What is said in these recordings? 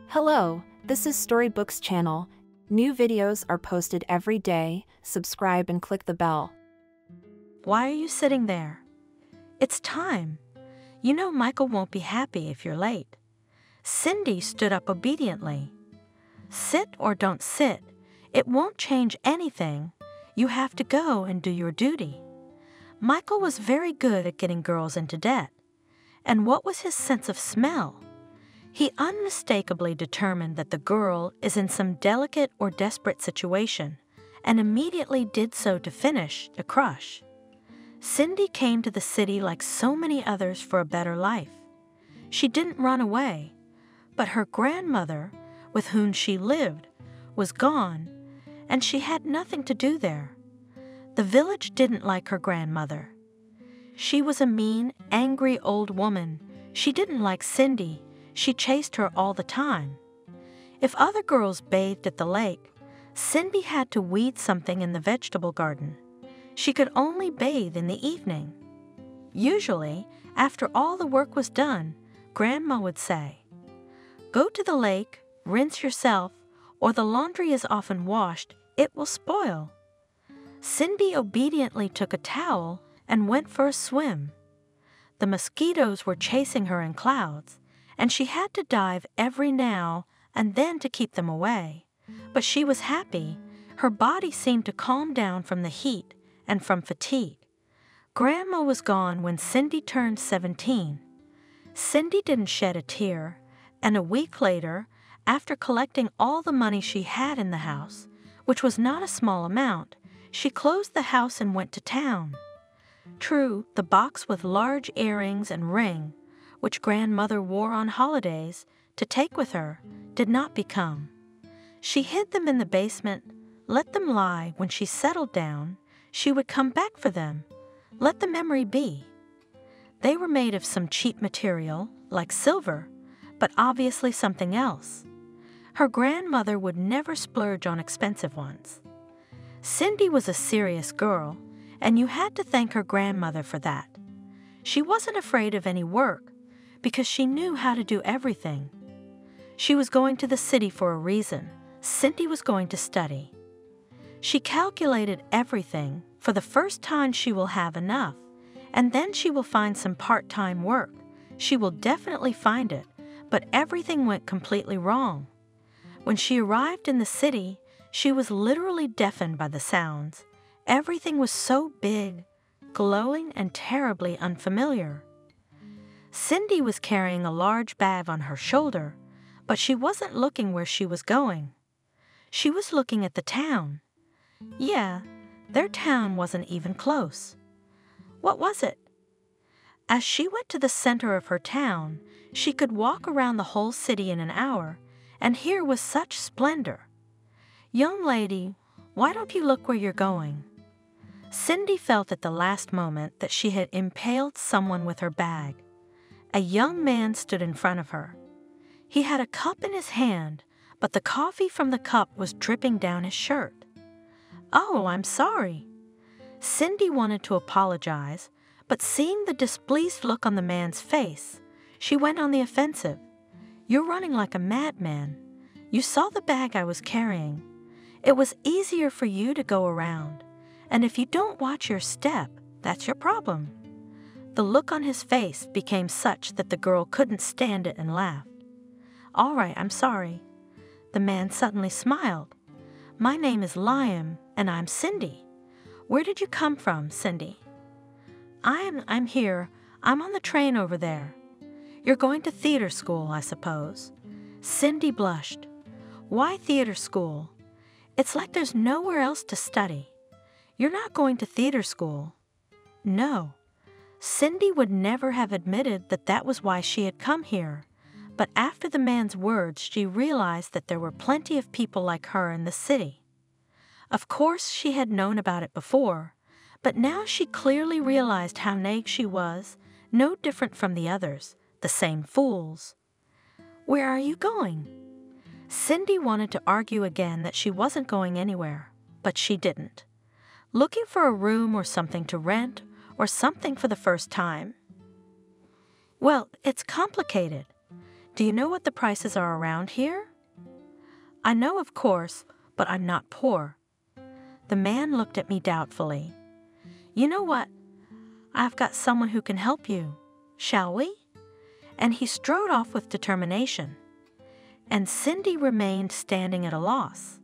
Hello, this is Storybooks channel. New videos are posted every day. Subscribe and click the bell. Why are you sitting there? It's time. You know Michael won't be happy if you're late. Cindy stood up obediently. Sit or don't sit, it won't change anything. You have to go and do your duty. Michael was very good at getting girls into debt. And what was his sense of smell? He unmistakably determined that the girl is in some delicate or desperate situation, and immediately did so to finish the crush. Cindy came to the city like so many others for a better life. She didn't run away, but her grandmother, with whom she lived, was gone, and she had nothing to do there. The village didn't like her grandmother. She was a mean, angry old woman. She didn't like Cindy. She chased her all the time. If other girls bathed at the lake, Cindy had to weed something in the vegetable garden. She could only bathe in the evening. Usually, after all the work was done, Grandma would say, "Go to the lake, rinse yourself, or the laundry is often washed, it will spoil." Cindy obediently took a towel and went for a swim. The mosquitoes were chasing her in clouds, and she had to dive every now and then to keep them away. But she was happy. Her body seemed to calm down from the heat and from fatigue. Grandma was gone when Cindy turned 17. Cindy didn't shed a tear, and a week later, after collecting all the money she had in the house, which was not a small amount, she closed the house and went to town. True, the box with large earrings and ring, which grandmother wore on holidays to take with her, did not become. She hid them in the basement, let them lie. When she settled down, she would come back for them, let the memory be. They were made of some cheap material, like silver, but obviously something else. Her grandmother would never splurge on expensive ones. Cindy was a serious girl, and you had to thank her grandmother for that. She wasn't afraid of any work, because she knew how to do everything. She was going to the city for a reason. Cindy was going to study. She calculated everything. For the first time she will have enough, and then she will find some part-time work. She will definitely find it, but everything went completely wrong. When she arrived in the city, she was literally deafened by the sounds. Everything was so big, glowing, and terribly unfamiliar. Cindy was carrying a large bag on her shoulder, but she wasn't looking where she was going. She was looking at the town. Yeah, their town wasn't even close. What was it? As she went to the center of her town, she could walk around the whole city in an hour, and here was such splendor. "Young lady, why don't you look where you're going?" Cindy felt at the last moment that she had impaled someone with her bag. A young man stood in front of her. He had a cup in his hand, but the coffee from the cup was dripping down his shirt. "Oh, I'm sorry." Cindy wanted to apologize, but seeing the displeased look on the man's face, she went on the offensive. "You're running like a madman. You saw the bag I was carrying. It was easier for you to go around, and if you don't watch your step, that's your problem." The look on his face became such that the girl couldn't stand it and laughed. "All right, I'm sorry." The man suddenly smiled. "My name is Liam, and I'm Cindy. Where did you come from, Cindy?" I'm here. I'm on the train over there." "You're going to theater school, I suppose." Cindy blushed. "Why theater school? It's like there's nowhere else to study." "You're not going to theater school." "No." Cindy would never have admitted that that was why she had come here, but after the man's words she realized that there were plenty of people like her in the city. Of course she had known about it before, but now she clearly realized how naive she was, no different from the others, the same fools. "Where are you going?" Cindy wanted to argue again that she wasn't going anywhere, but she didn't. "Looking for a room or something to rent, or something for the first time?" "Well, it's complicated. Do you know what the prices are around here? I know, of course, but I'm not poor. The man looked at me doubtfully. You know what? I've got someone who can help you. Shall we? And he strode off with determination. And Cindy remained standing at a loss.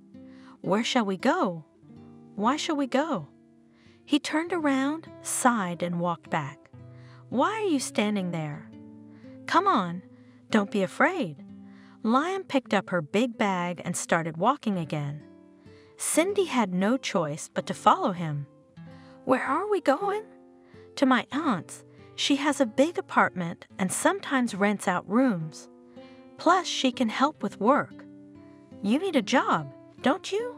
Where shall we go? Why shall we go? He turned around, sighed, and walked back. Why are you standing there? Come on, don't be afraid. Liam picked up her big bag and started walking again. Cindy had no choice but to follow him. Where are we going? To my aunt's. She has a big apartment and sometimes rents out rooms. Plus, she can help with work. You need a job, don't you?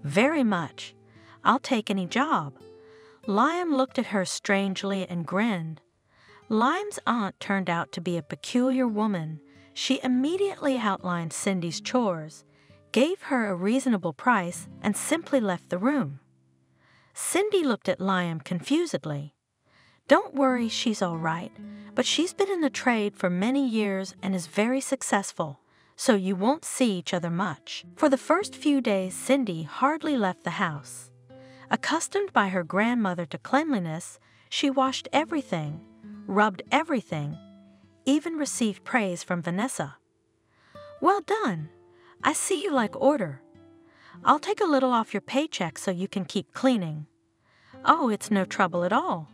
Very much. I'll take any job. Liam looked at her strangely and grinned. Liam's aunt turned out to be a peculiar woman. She immediately outlined Cindy's chores, gave her a reasonable price, and simply left the room. Cindy looked at Liam confusedly. Don't worry, she's all right, but she's been in the trade for many years and is very successful, so you won't see each other much. For the first few days, Cindy hardly left the house. Accustomed by her grandmother to cleanliness, she washed everything, rubbed everything, even received praise from Vanessa. Well done. I see you like order. I'll take a little off your paycheck so you can keep cleaning. Oh, it's no trouble at all.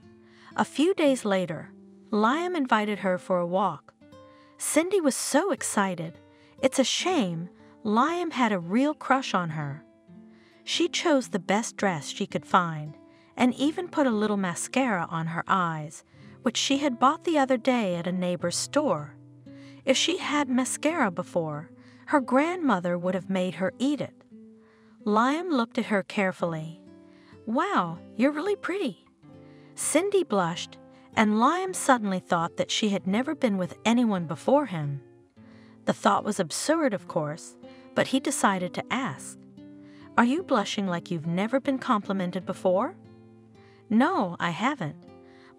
A few days later, Liam invited her for a walk. Cindy was so excited. It's a shame. Liam had a real crush on her. She chose the best dress she could find and even put a little mascara on her eyes, which she had bought the other day at a neighbor's store. If she had mascara before, her grandmother would have made her eat it. Liam looked at her carefully. Wow, you're really pretty. Cindy blushed, and Liam suddenly thought that she had never been with anyone before him. The thought was absurd, of course, but he decided to ask. Are you blushing like you've never been complimented before? No, I haven't.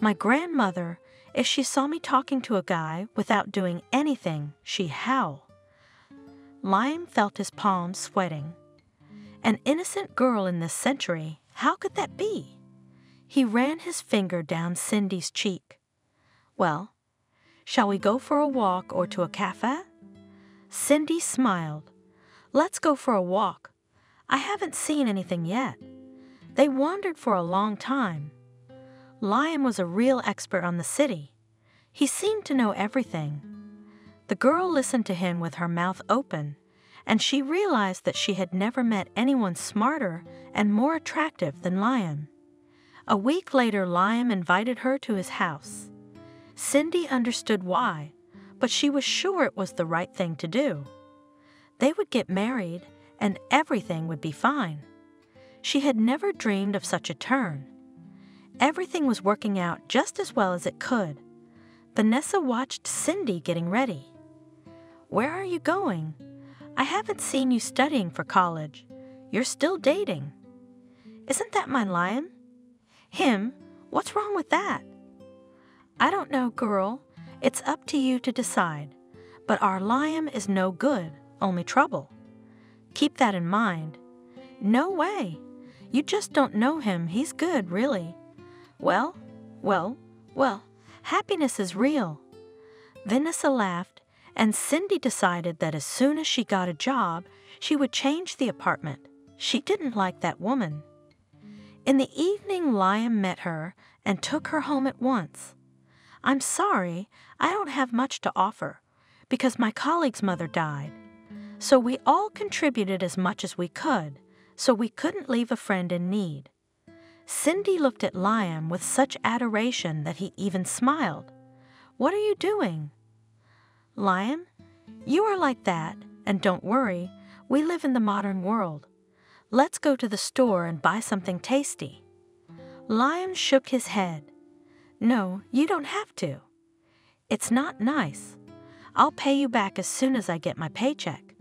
My grandmother, if she saw me talking to a guy without doing anything, she'd howl. Liam felt his palms sweating. An innocent girl in this century, how could that be? He ran his finger down Cindy's cheek. Well, shall we go for a walk or to a cafe? Cindy smiled. Let's go for a walk. I haven't seen anything yet. They wandered for a long time. Liam was a real expert on the city. He seemed to know everything. The girl listened to him with her mouth open, and she realized that she had never met anyone smarter and more attractive than Liam. A week later, Liam invited her to his house. Cindy understood why, but she was sure it was the right thing to do. They would get married, and everything would be fine. She had never dreamed of such a turn. Everything was working out just as well as it could. Vanessa watched Cindy getting ready. Where are you going? I haven't seen you studying for college. You're still dating. Isn't that my Liam? Him? What's wrong with that? I don't know, girl. It's up to you to decide. But our Liam is no good, only trouble. Keep that in mind. No way. You just don't know him. He's good, really. Well, happiness is real. Vanessa laughed, and Cindy decided that as soon as she got a job, she would change the apartment. She didn't like that woman. In the evening, Liam met her and took her home at once. I'm sorry, I don't have much to offer, because my colleague's mother died. So we all contributed as much as we could, so we couldn't leave a friend in need. Cindy looked at Liam with such adoration that he even smiled. What are you doing? Liam, you are like that, and don't worry, we live in the modern world. Let's go to the store and buy something tasty. Liam shook his head. No, you don't have to. It's not nice. I'll pay you back as soon as I get my paycheck.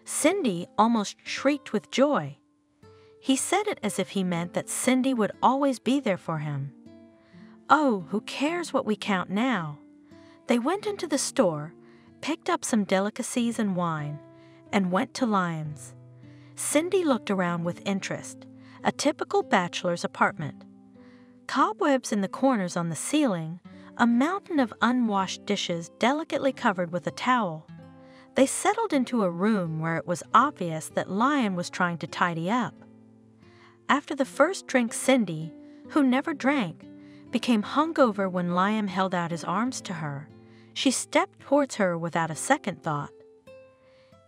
Cindy almost shrieked with joy. He said it as if he meant that Cindy would always be there for him. Oh, who cares what we count now? They went into the store, picked up some delicacies and wine, and went to Liam's. Cindy looked around with interest. A typical bachelor's apartment. Cobwebs in the corners on the ceiling, a mountain of unwashed dishes delicately covered with a towel. They settled into a room where it was obvious that Liam was trying to tidy up. After the first drink, Cindy, who never drank, became hungover when Liam held out his arms to her. She stepped towards her without a second thought.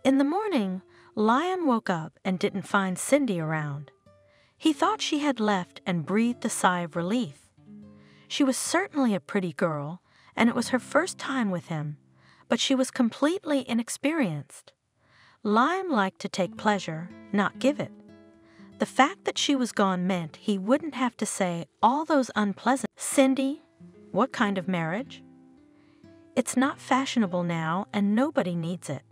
In the morning, Liam woke up and didn't find Cindy around. He thought she had left and breathed a sigh of relief. She was certainly a pretty girl, and it was her first time with him, but she was completely inexperienced. Liam liked to take pleasure, not give it. The fact that she was gone meant he wouldn't have to say all those unpleasant, "Cindy, what kind of marriage?" It's not fashionable now, and nobody needs it.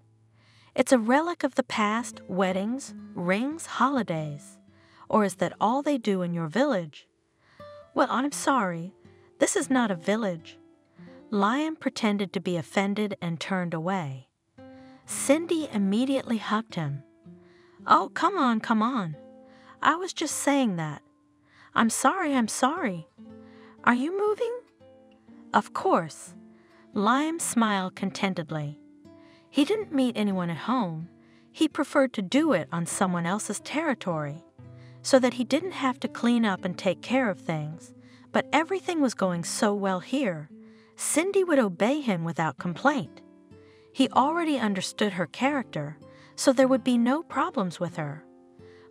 It's a relic of the past, weddings, rings, holidays. Or is that all they do in your village? Well, I'm sorry. This is not a village. Liam pretended to be offended and turned away. Cindy immediately hugged him. "Oh, come on, come on. I was just saying that. I'm sorry. Are you moving?" Of course. Liam smiled contentedly. He didn't meet anyone at home. He preferred to do it on someone else's territory, so that he didn't have to clean up and take care of things. But everything was going so well here, Cindy would obey him without complaint. He already understood her character, so there would be no problems with her.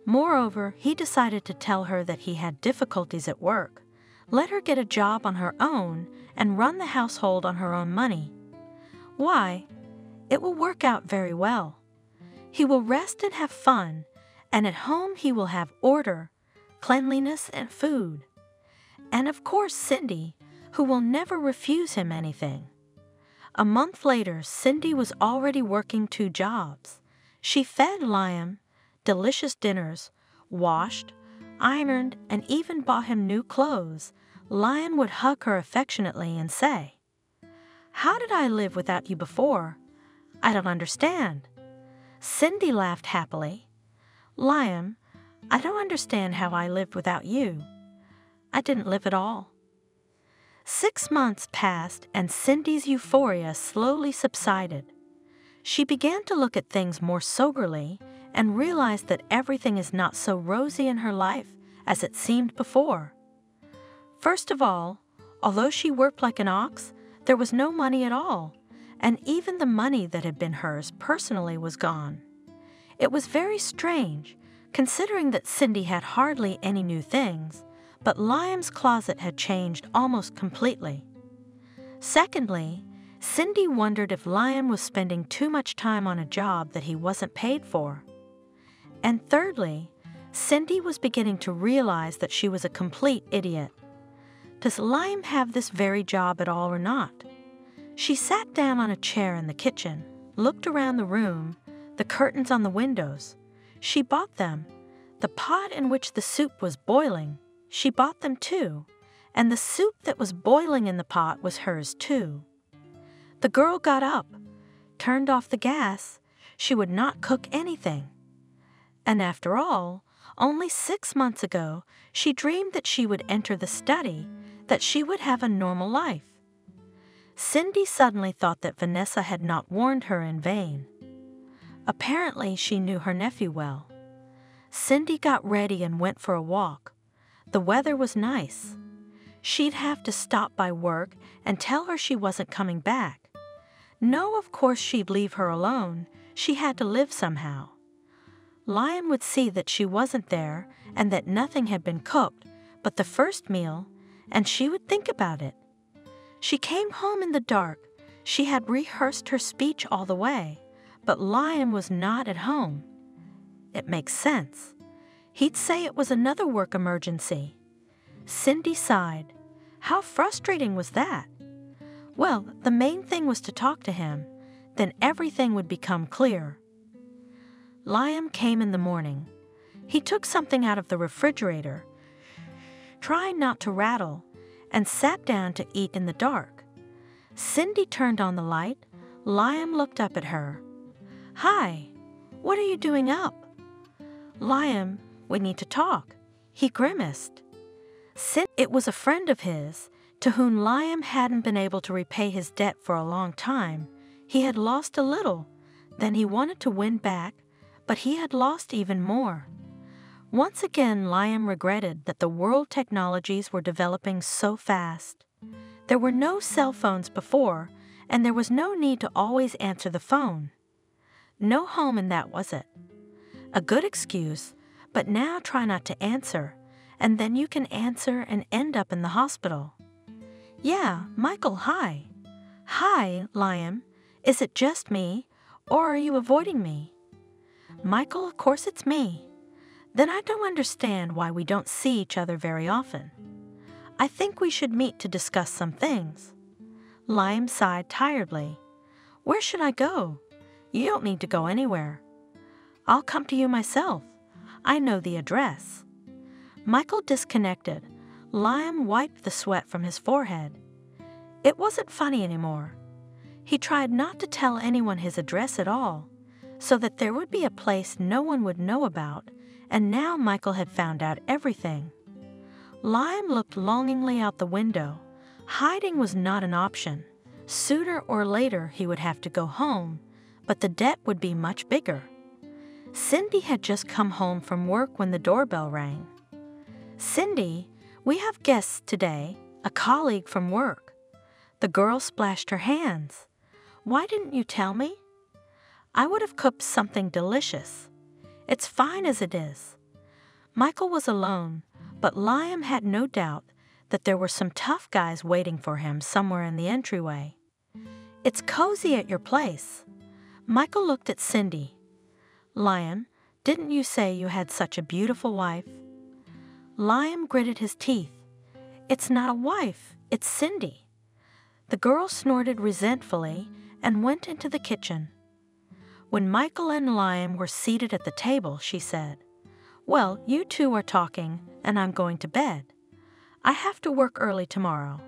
Moreover, he decided to tell her that he had difficulties at work, let her get a job on her own, and run the household on her own money. Why? It will work out very well. He will rest and have fun, and at home he will have order, cleanliness, and food. And of course Cindy, who will never refuse him anything. A month later, Cindy was already working 2 jobs. She fed Liam delicious dinners, washed, ironed, and even bought him new clothes. Liam would hug her affectionately and say, "How did I live without you before? I don't understand." Cindy laughed happily. "Liam, I don't understand how I lived without you. I didn't live at all." 6 months passed, and Cindy's euphoria slowly subsided. She began to look at things more soberly and realized that everything is not so rosy in her life as it seemed before. First of all, although she worked like an ox, there was no money at all, and even the money that had been hers personally was gone. It was very strange, considering that Cindy had hardly any new things, but Liam's closet had changed almost completely. Secondly, Cindy wondered if Liam was spending too much time on a job that he wasn't paid for. And thirdly, Cindy was beginning to realize that she was a complete idiot. Does Liam have this very job at all or not? She sat down on a chair in the kitchen, looked around the room, the curtains on the windows. She bought them. The pot in which the soup was boiling, she bought them too, and the soup that was boiling in the pot was hers too. The girl got up, turned off the gas. She would not cook anything. And after all, only 6 months ago, she dreamed that she would enter the study, that she would have a normal life. Cindy suddenly thought that Vanessa had not warned her in vain. Apparently, she knew her nephew well. Cindy got ready and went for a walk. The weather was nice. She'd have to stop by work and tell her she wasn't coming back. No, of course she'd leave her alone. She had to live somehow. Liam would see that she wasn't there and that nothing had been cooked but the first meal, and she would think about it. She came home in the dark. She had rehearsed her speech all the way, but Liam was not at home. It makes sense. He'd say it was another work emergency. Cindy sighed. How frustrating was that? Well, the main thing was to talk to him. Then everything would become clear. Liam came in the morning. He took something out of the refrigerator, trying not to rattle, and sat down to eat in the dark. Cindy turned on the light. Liam looked up at her. "Hi, what are you doing up?" "Liam, we need to talk." He grimaced. It was a friend of his, to whom Liam hadn't been able to repay his debt for a long time. He had lost a little, then he wanted to win back, but he had lost even more. Once again, Liam regretted that the world technologies were developing so fast. There were no cell phones before, and there was no need to always answer the phone. No home in that, was it? A good excuse, but now try not to answer, and then you can answer and end up in the hospital. "Yeah, Michael, hi." "Hi, Liam. Is it just me, or are you avoiding me?" "Michael, of course it's me." "Then I don't understand why we don't see each other very often. I think we should meet to discuss some things." Liam sighed tiredly. "Where should I go?" "You don't need to go anywhere." "I'll come to you myself. I know the address." Michael disconnected. Liam wiped the sweat from his forehead. It wasn't funny anymore. He tried not to tell anyone his address at all, so that there would be a place no one would know about, and now Michael had found out everything. Liam looked longingly out the window. Hiding was not an option. Sooner or later he would have to go home, but the debt would be much bigger. Cindy had just come home from work when the doorbell rang. "Cindy, we have guests today, a colleague from work." The girl splashed her hands. "Why didn't you tell me?" "I would have cooked something delicious." "It's fine as it is." Michael was alone, but Liam had no doubt that there were some tough guys waiting for him somewhere in the entryway. "It's cozy at your place." Michael looked at Cindy. "Liam, didn't you say you had such a beautiful wife?" Liam gritted his teeth. "It's not a wife, it's Cindy." The girl snorted resentfully and went into the kitchen. When Michael and Liam were seated at the table, she said, "Well, you two are talking, and I'm going to bed. I have to work early tomorrow."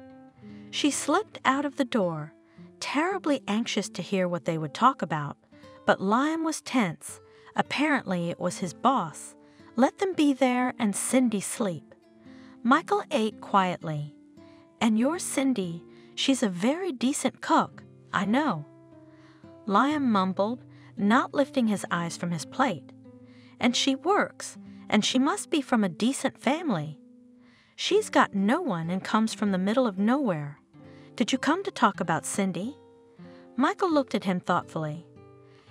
She slipped out of the door, terribly anxious to hear what they would talk about, but Liam was tense. Apparently it was his boss. Let them be there and Cindy sleep. Michael ate quietly. "And you're Cindy. She's a very decent cook, I know." Liam mumbled, not lifting his eyes from his plate. "And she works, and she must be from a decent family." "She's got no one and comes from the middle of nowhere. Did you come to talk about Cindy?" Michael looked at him thoughtfully.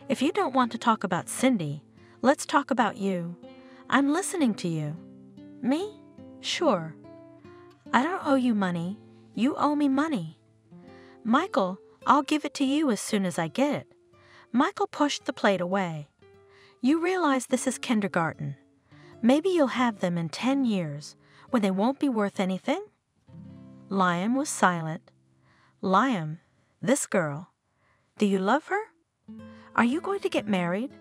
"If you don't want to talk about Cindy, let's talk about you. I'm listening to you." "Me? Sure. I don't owe you money. You owe me money." "Michael, I'll give it to you as soon as I get it." Michael pushed the plate away. "You realize this is kindergarten. Maybe you'll have them in 10 years, when they won't be worth anything?" Liam was silent. "Liam, this girl, do you love her? Are you going to get married?"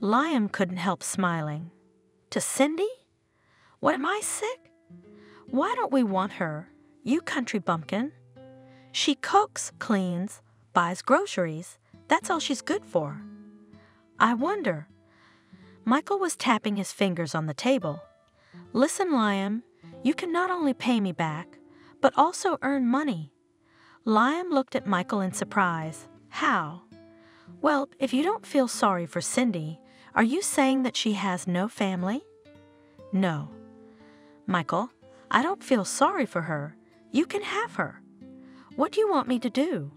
Liam couldn't help smiling. "To Cindy? What, am I sick? Why don't we want her, you country bumpkin? She cooks, cleans, buys groceries. That's all she's good for." "I wonder." Michael was tapping his fingers on the table. "Listen, Liam, you can not only pay me back, but also earn money." Liam looked at Michael in surprise. "How?" "Well, if you don't feel sorry for Cindy, are you saying that she has no family?" "No." "Michael, I don't feel sorry for her. You can have her. What do you want me to do?"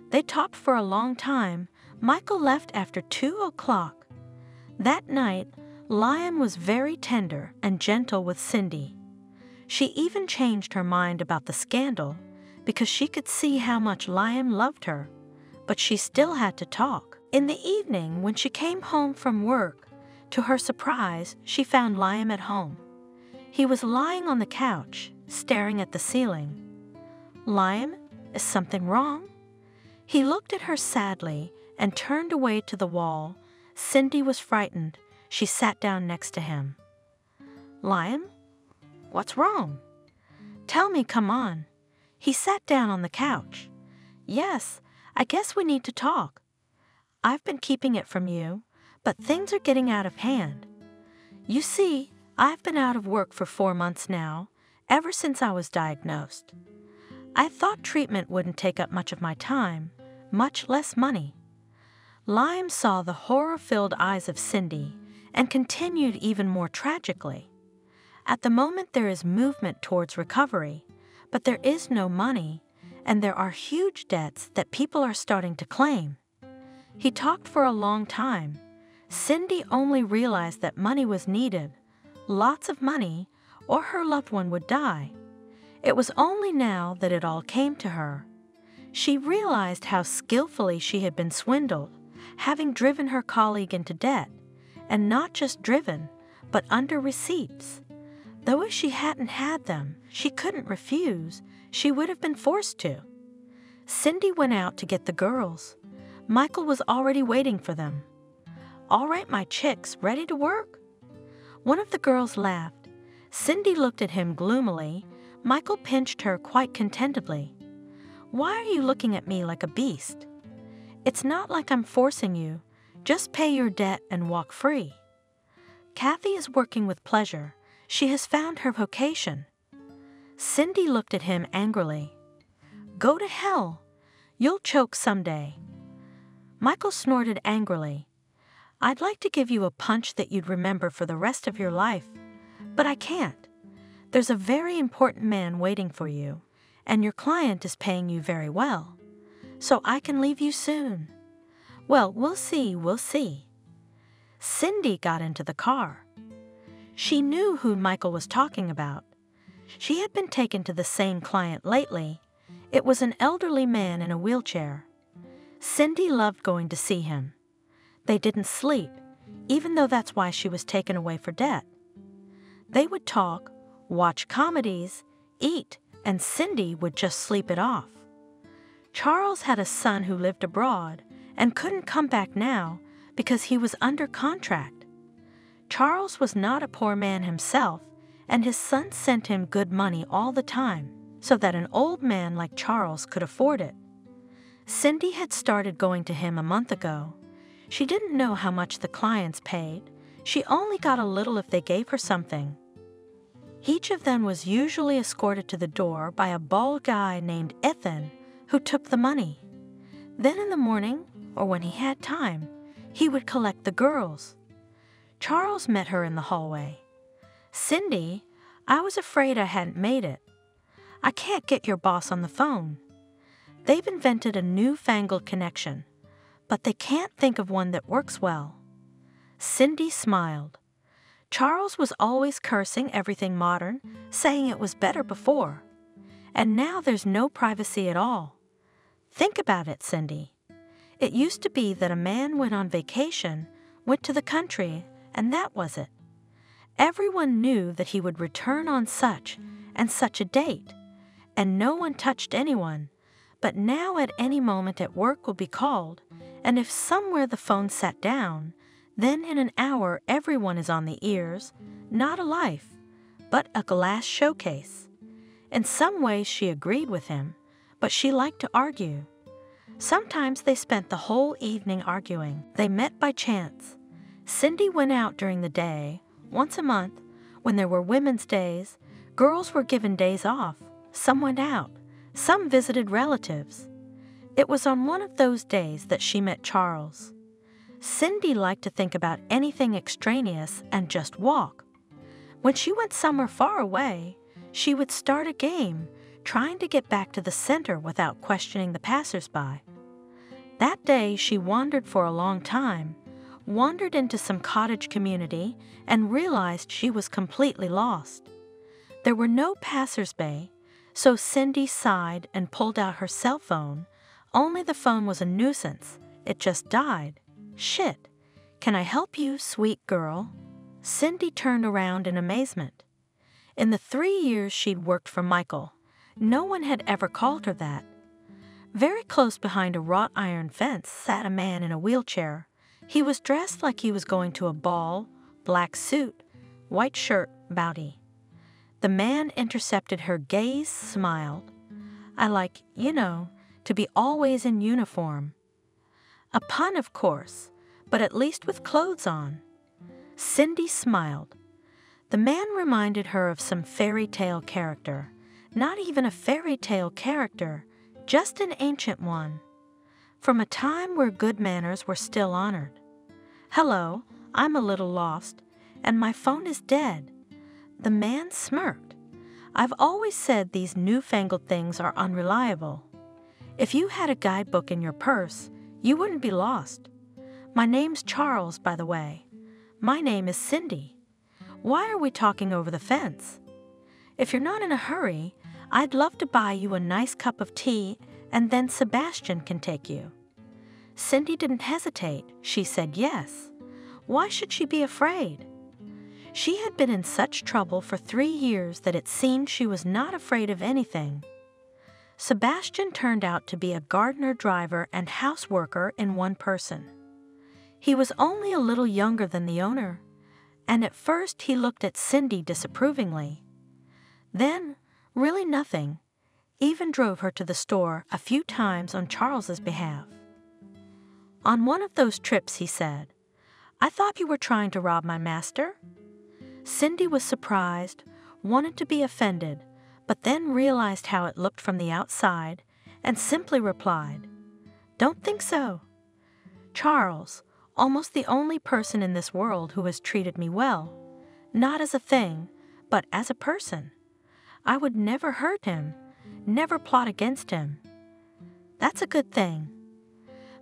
They talked for a long time. Michael left after 2 o'clock. That night, Liam was very tender and gentle with Cindy. She even changed her mind about the scandal because she could see how much Liam loved her, but she still had to talk. In the evening, when she came home from work, to her surprise, she found Liam at home. He was lying on the couch, staring at the ceiling. "Liam, is something wrong?" He looked at her sadly and turned away to the wall. Cindy was frightened. She sat down next to him. "Liam, what's wrong?" "Tell me, come on." He sat down on the couch. "Yes, I guess we need to talk. I've been keeping it from you, but things are getting out of hand. You see, I've been out of work for 4 months now, ever since I was diagnosed. I thought treatment wouldn't take up much of my time, much less money. Lime saw the horror-filled eyes of Cindy and continued even more tragically. At the moment there is movement towards recovery, but there is no money, and there are huge debts that people are starting to claim. He talked for a long time. Cindy only realized that money was needed, lots of money, or her loved one would die. It was only now that it all came to her. She realized how skillfully she had been swindled, having driven her colleague into debt, and not just driven, but under receipts. Though if she hadn't had them, she couldn't refuse, she would have been forced to. Cindy went out to get the girls. Michael was already waiting for them. "All right, my chicks, ready to work?" One of the girls laughed. Cindy looked at him gloomily. Michael pinched her quite contentedly. "Why are you looking at me like a beast? It's not like I'm forcing you. Just pay your debt and walk free." Kathy is working with pleasure. She has found her vocation. Cindy looked at him angrily. "Go to hell. You'll choke someday." Michael snorted angrily. "I'd like to give you a punch that you'd remember for the rest of your life, but I can't. There's a very important man waiting for you, and your client is paying you very well, so I can leave you soon." "Well, we'll see." Cindy got into the car. She knew who Michael was talking about. She had been taken to the same client lately. It was an elderly man in a wheelchair. Cindy loved going to see him. They didn't sleep, even though that's why she was taken away for debt. They would talk, watch comedies, eat, and Cindy would just sleep it off. Charles had a son who lived abroad and couldn't come back now because he was under contract. Charles was not a poor man himself, and his son sent him good money all the time so that an old man like Charles could afford it. Cindy had started going to him a month ago. She didn't know how much the clients paid. She only got a little if they gave her something. Each of them was usually escorted to the door by a bald guy named Ethan, who took the money. Then in the morning, or when he had time, he would collect the girls. Charles met her in the hallway. "Cindy, I was afraid I hadn't made it. I can't get your boss on the phone. They've invented a newfangled connection, but they can't think of one that works well." Cindy smiled. Charles was always cursing everything modern, saying it was better before. And now there's no privacy at all. Think about it, Cindy. It used to be that a man went on vacation, went to the country, and that was it. Everyone knew that he would return on such and such a date, and no one touched anyone. But now at any moment at work will be called, and if somewhere the phone sat down, then in an hour everyone is on the ears, not a life, but a glass showcase. In some ways she agreed with him, but she liked to argue. Sometimes they spent the whole evening arguing. They met by chance. Cindy went out during the day. Once a month, when there were women's days, girls were given days off. Some went out. Some visited relatives. It was on one of those days that she met Charles. Cindy liked to think about anything extraneous and just walk. When she went somewhere far away, she would start a game, trying to get back to the center without questioning the passers-by. That day she wandered for a long time, wandered into some cottage community, and realized she was completely lost. There were no passers-by, so Cindy sighed and pulled out her cell phone. Only the phone was a nuisance. It just died. "Shit. Can I help you, sweet girl?" Cindy turned around in amazement. In the 3 years she'd worked for Michael, no one had ever called her that. Very close behind a wrought iron fence sat a man in a wheelchair. He was dressed like he was going to a ball, black suit, white shirt, bowdy. The man intercepted her gaze, smiled. "I like, to be always in uniform. A pun, of course, but at least with clothes on. Cindy smiled. The man reminded her of some fairy tale character. Not even a fairy tale character, just an ancient one. From a time where good manners were still honored. "Hello, I'm a little lost, and my phone is dead." The man smirked. "I've always said these newfangled things are unreliable. If you had a guidebook in your purse, you wouldn't be lost. My name's Charles, by the way. My name is Cindy. Why are we talking over the fence? If you're not in a hurry, I'd love to buy you a nice cup of tea, and then Sebastian can take you." Cindy didn't hesitate. She said yes. Why should she be afraid? She had been in such trouble for 3 years that it seemed she was not afraid of anything. Sebastian turned out to be a gardener, driver, and houseworker in one person. He was only a little younger than the owner, and at first he looked at Cindy disapprovingly. Then, really nothing, even drove her to the store a few times on Charles's behalf. On one of those trips, he said, "I thought you were trying to rob my master?" Cindy was surprised, wanted to be offended, but then realized how it looked from the outside and simply replied, "Don't think so. Charles, almost the only person in this world who has treated me well, not as a thing, but as a person. I would never hurt him, never plot against him. That's a good thing.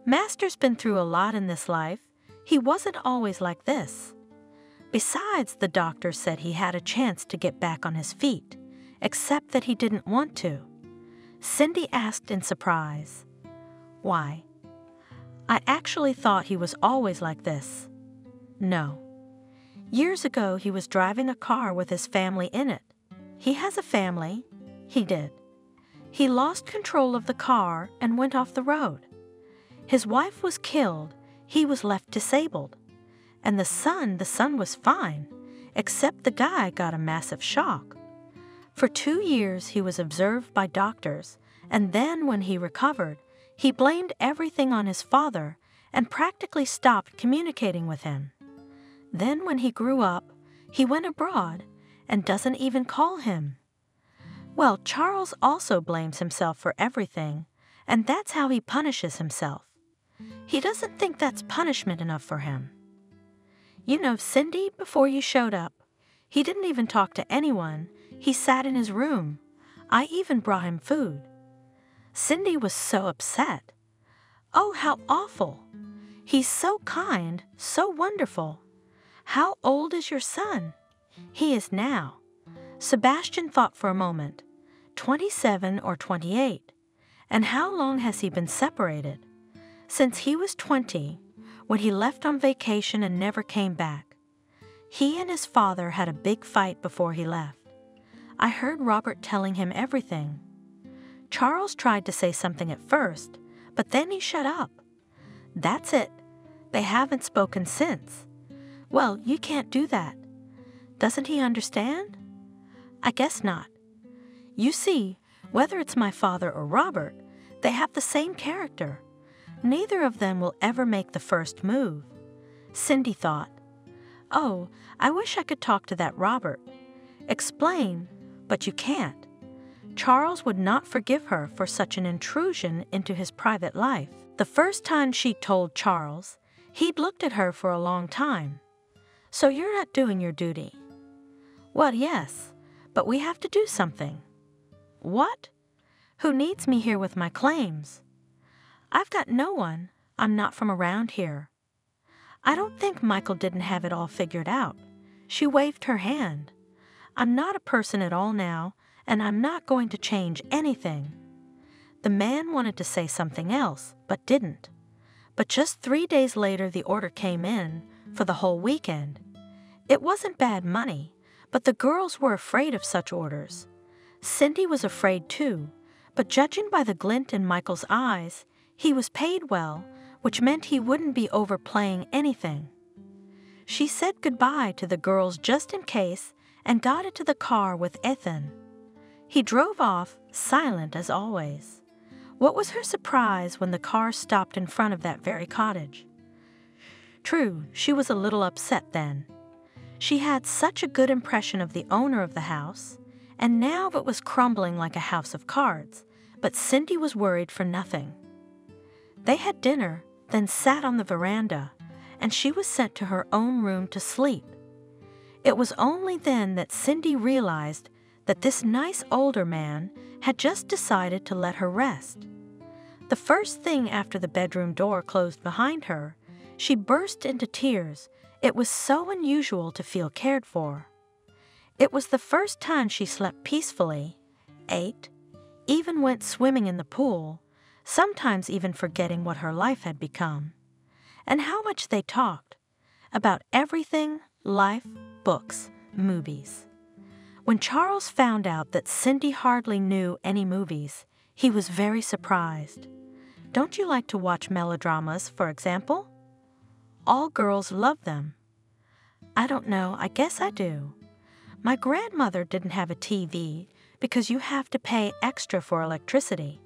Master's been through a lot in this life. He wasn't always like this. Besides, the doctor said he had a chance to get back on his feet, except that he didn't want to." Cindy asked in surprise, "Why? I actually thought he was always like this." "No. Years ago he was driving a car with his family in it. He has a family. He did. He lost control of the car and went off the road. His wife was killed. He was left disabled. And the son was fine, except the guy got a massive shock. For 2 years he was observed by doctors, and then when he recovered, he blamed everything on his father and practically stopped communicating with him. Then when he grew up, he went abroad and doesn't even call him. Well, Charles also blames himself for everything, and that's how he punishes himself. He doesn't think that's punishment enough for him. You know, Cindy, before you showed up, he didn't even talk to anyone. He sat in his room. I even brought him food." Cindy was so upset. "Oh, how awful. He's so kind, so wonderful. How old is your son?" "He is now." Sebastian thought for a moment. 27 or 28. "And how long has he been separated?" "Since he was 20, when he left on vacation and never came back. He and his father had a big fight before he left. I heard Robert telling him everything. Charles tried to say something at first, but then he shut up. That's it. They haven't spoken since." "Well, you can't do that. Doesn't he understand?" "I guess not. You see, whether it's my father or Robert, they have the same character. Neither of them will ever make the first move." Cindy thought, "Oh, I wish I could talk to that Robert. Explain, but you can't. Charles would not forgive her for such an intrusion into his private life." The first time she told Charles, he'd looked at her for a long time. "So you're not doing your duty?" "Well, yes, but we have to do something." "What? Who needs me here with my claims?" "I've got no one. I'm not from around here." I don't think Michael didn't have it all figured out. She waved her hand. "I'm not a person at all now, and I'm not going to change anything." The man wanted to say something else, but didn't. But just 3 days later the order came in for the whole weekend. It wasn't bad money, but the girls were afraid of such orders. Cindy was afraid too, but judging by the glint in Michael's eyes, he was paid well, which meant he wouldn't be overplaying anything. She said goodbye to the girls just in case and got into the car with Ethan. He drove off, silent as always. What was her surprise when the car stopped in front of that very cottage? True, she was a little upset then. She had such a good impression of the owner of the house, and now it was crumbling like a house of cards, but Cindy was worried for nothing. They had dinner, then sat on the veranda, and she was sent to her own room to sleep. It was only then that Cindy realized that this nice older man had just decided to let her rest. The first thing after the bedroom door closed behind her, she burst into tears. It was so unusual to feel cared for. It was the first time she slept peacefully, ate, even went swimming in the pool, sometimes even forgetting what her life had become. And how much they talked about everything, life, books, movies. When Charles found out that Cindy hardly knew any movies, he was very surprised. Don't you like to watch melodramas, for example? All girls love them. I don't know, I guess I do. My grandmother didn't have a TV because you have to pay extra for electricity.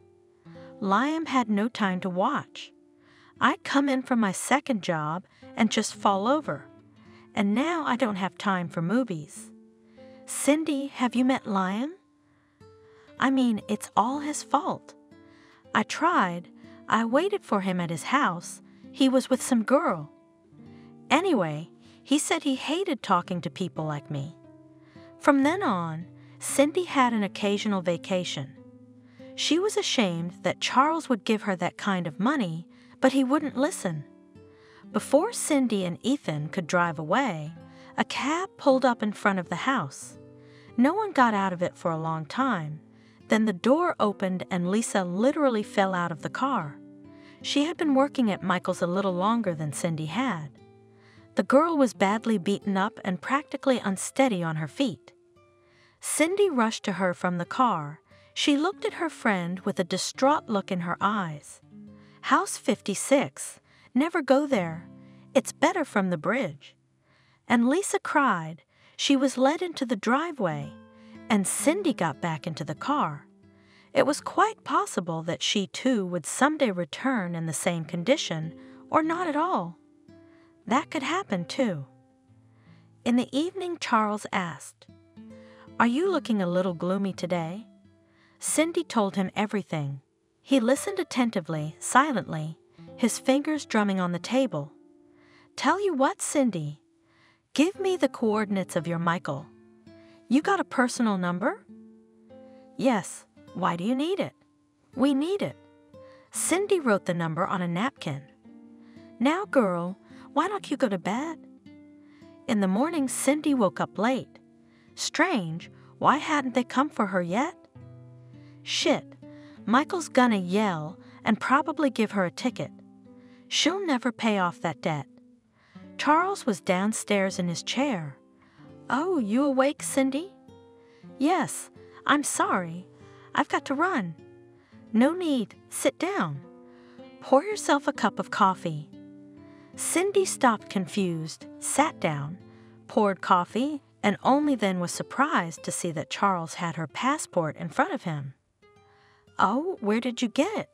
Liam had no time to watch. I'd come in from my second job and just fall over. And now I don't have time for movies. Cindy, have you met Liam? I mean, it's all his fault. I tried. I waited for him at his house. He was with some girl. Anyway, he said he hated talking to people like me. From then on, Cindy had an occasional vacation. She was ashamed that Charles would give her that kind of money, but he wouldn't listen. Before Cindy and Ethan could drive away, a cab pulled up in front of the house. No one got out of it for a long time. Then the door opened and Lisa literally fell out of the car. She had been working at Michael's a little longer than Cindy had. The girl was badly beaten up and practically unsteady on her feet. Cindy rushed to her from the car. She looked at her friend with a distraught look in her eyes. House 56. Never go there. It's better from the bridge. And Lisa cried. She was led into the driveway, and Cindy got back into the car. It was quite possible that she too would someday return in the same condition, or not at all. That could happen too. In the evening, Charles asked, "Are you looking a little gloomy today?" Cindy told him everything. He listened attentively, silently, his fingers drumming on the table. "Tell you what, Cindy, give me the coordinates of your Michael. You got a personal number?" "Yes. Why do you need it?" "We need it." Cindy wrote the number on a napkin. "Now, girl, why don't you go to bed?" In the morning, Cindy woke up late. Strange, why hadn't they come for her yet? Shit, Michael's gonna yell and probably give her a ticket. She'll never pay off that debt. Charles was downstairs in his chair. "Oh, you awake, Cindy?" "Yes, I'm sorry. I've got to run." "No need. Sit down. Pour yourself a cup of coffee." Cindy stopped confused, sat down, poured coffee, and only then was surprised to see that Charles had her passport in front of him. "Oh, where did you get it?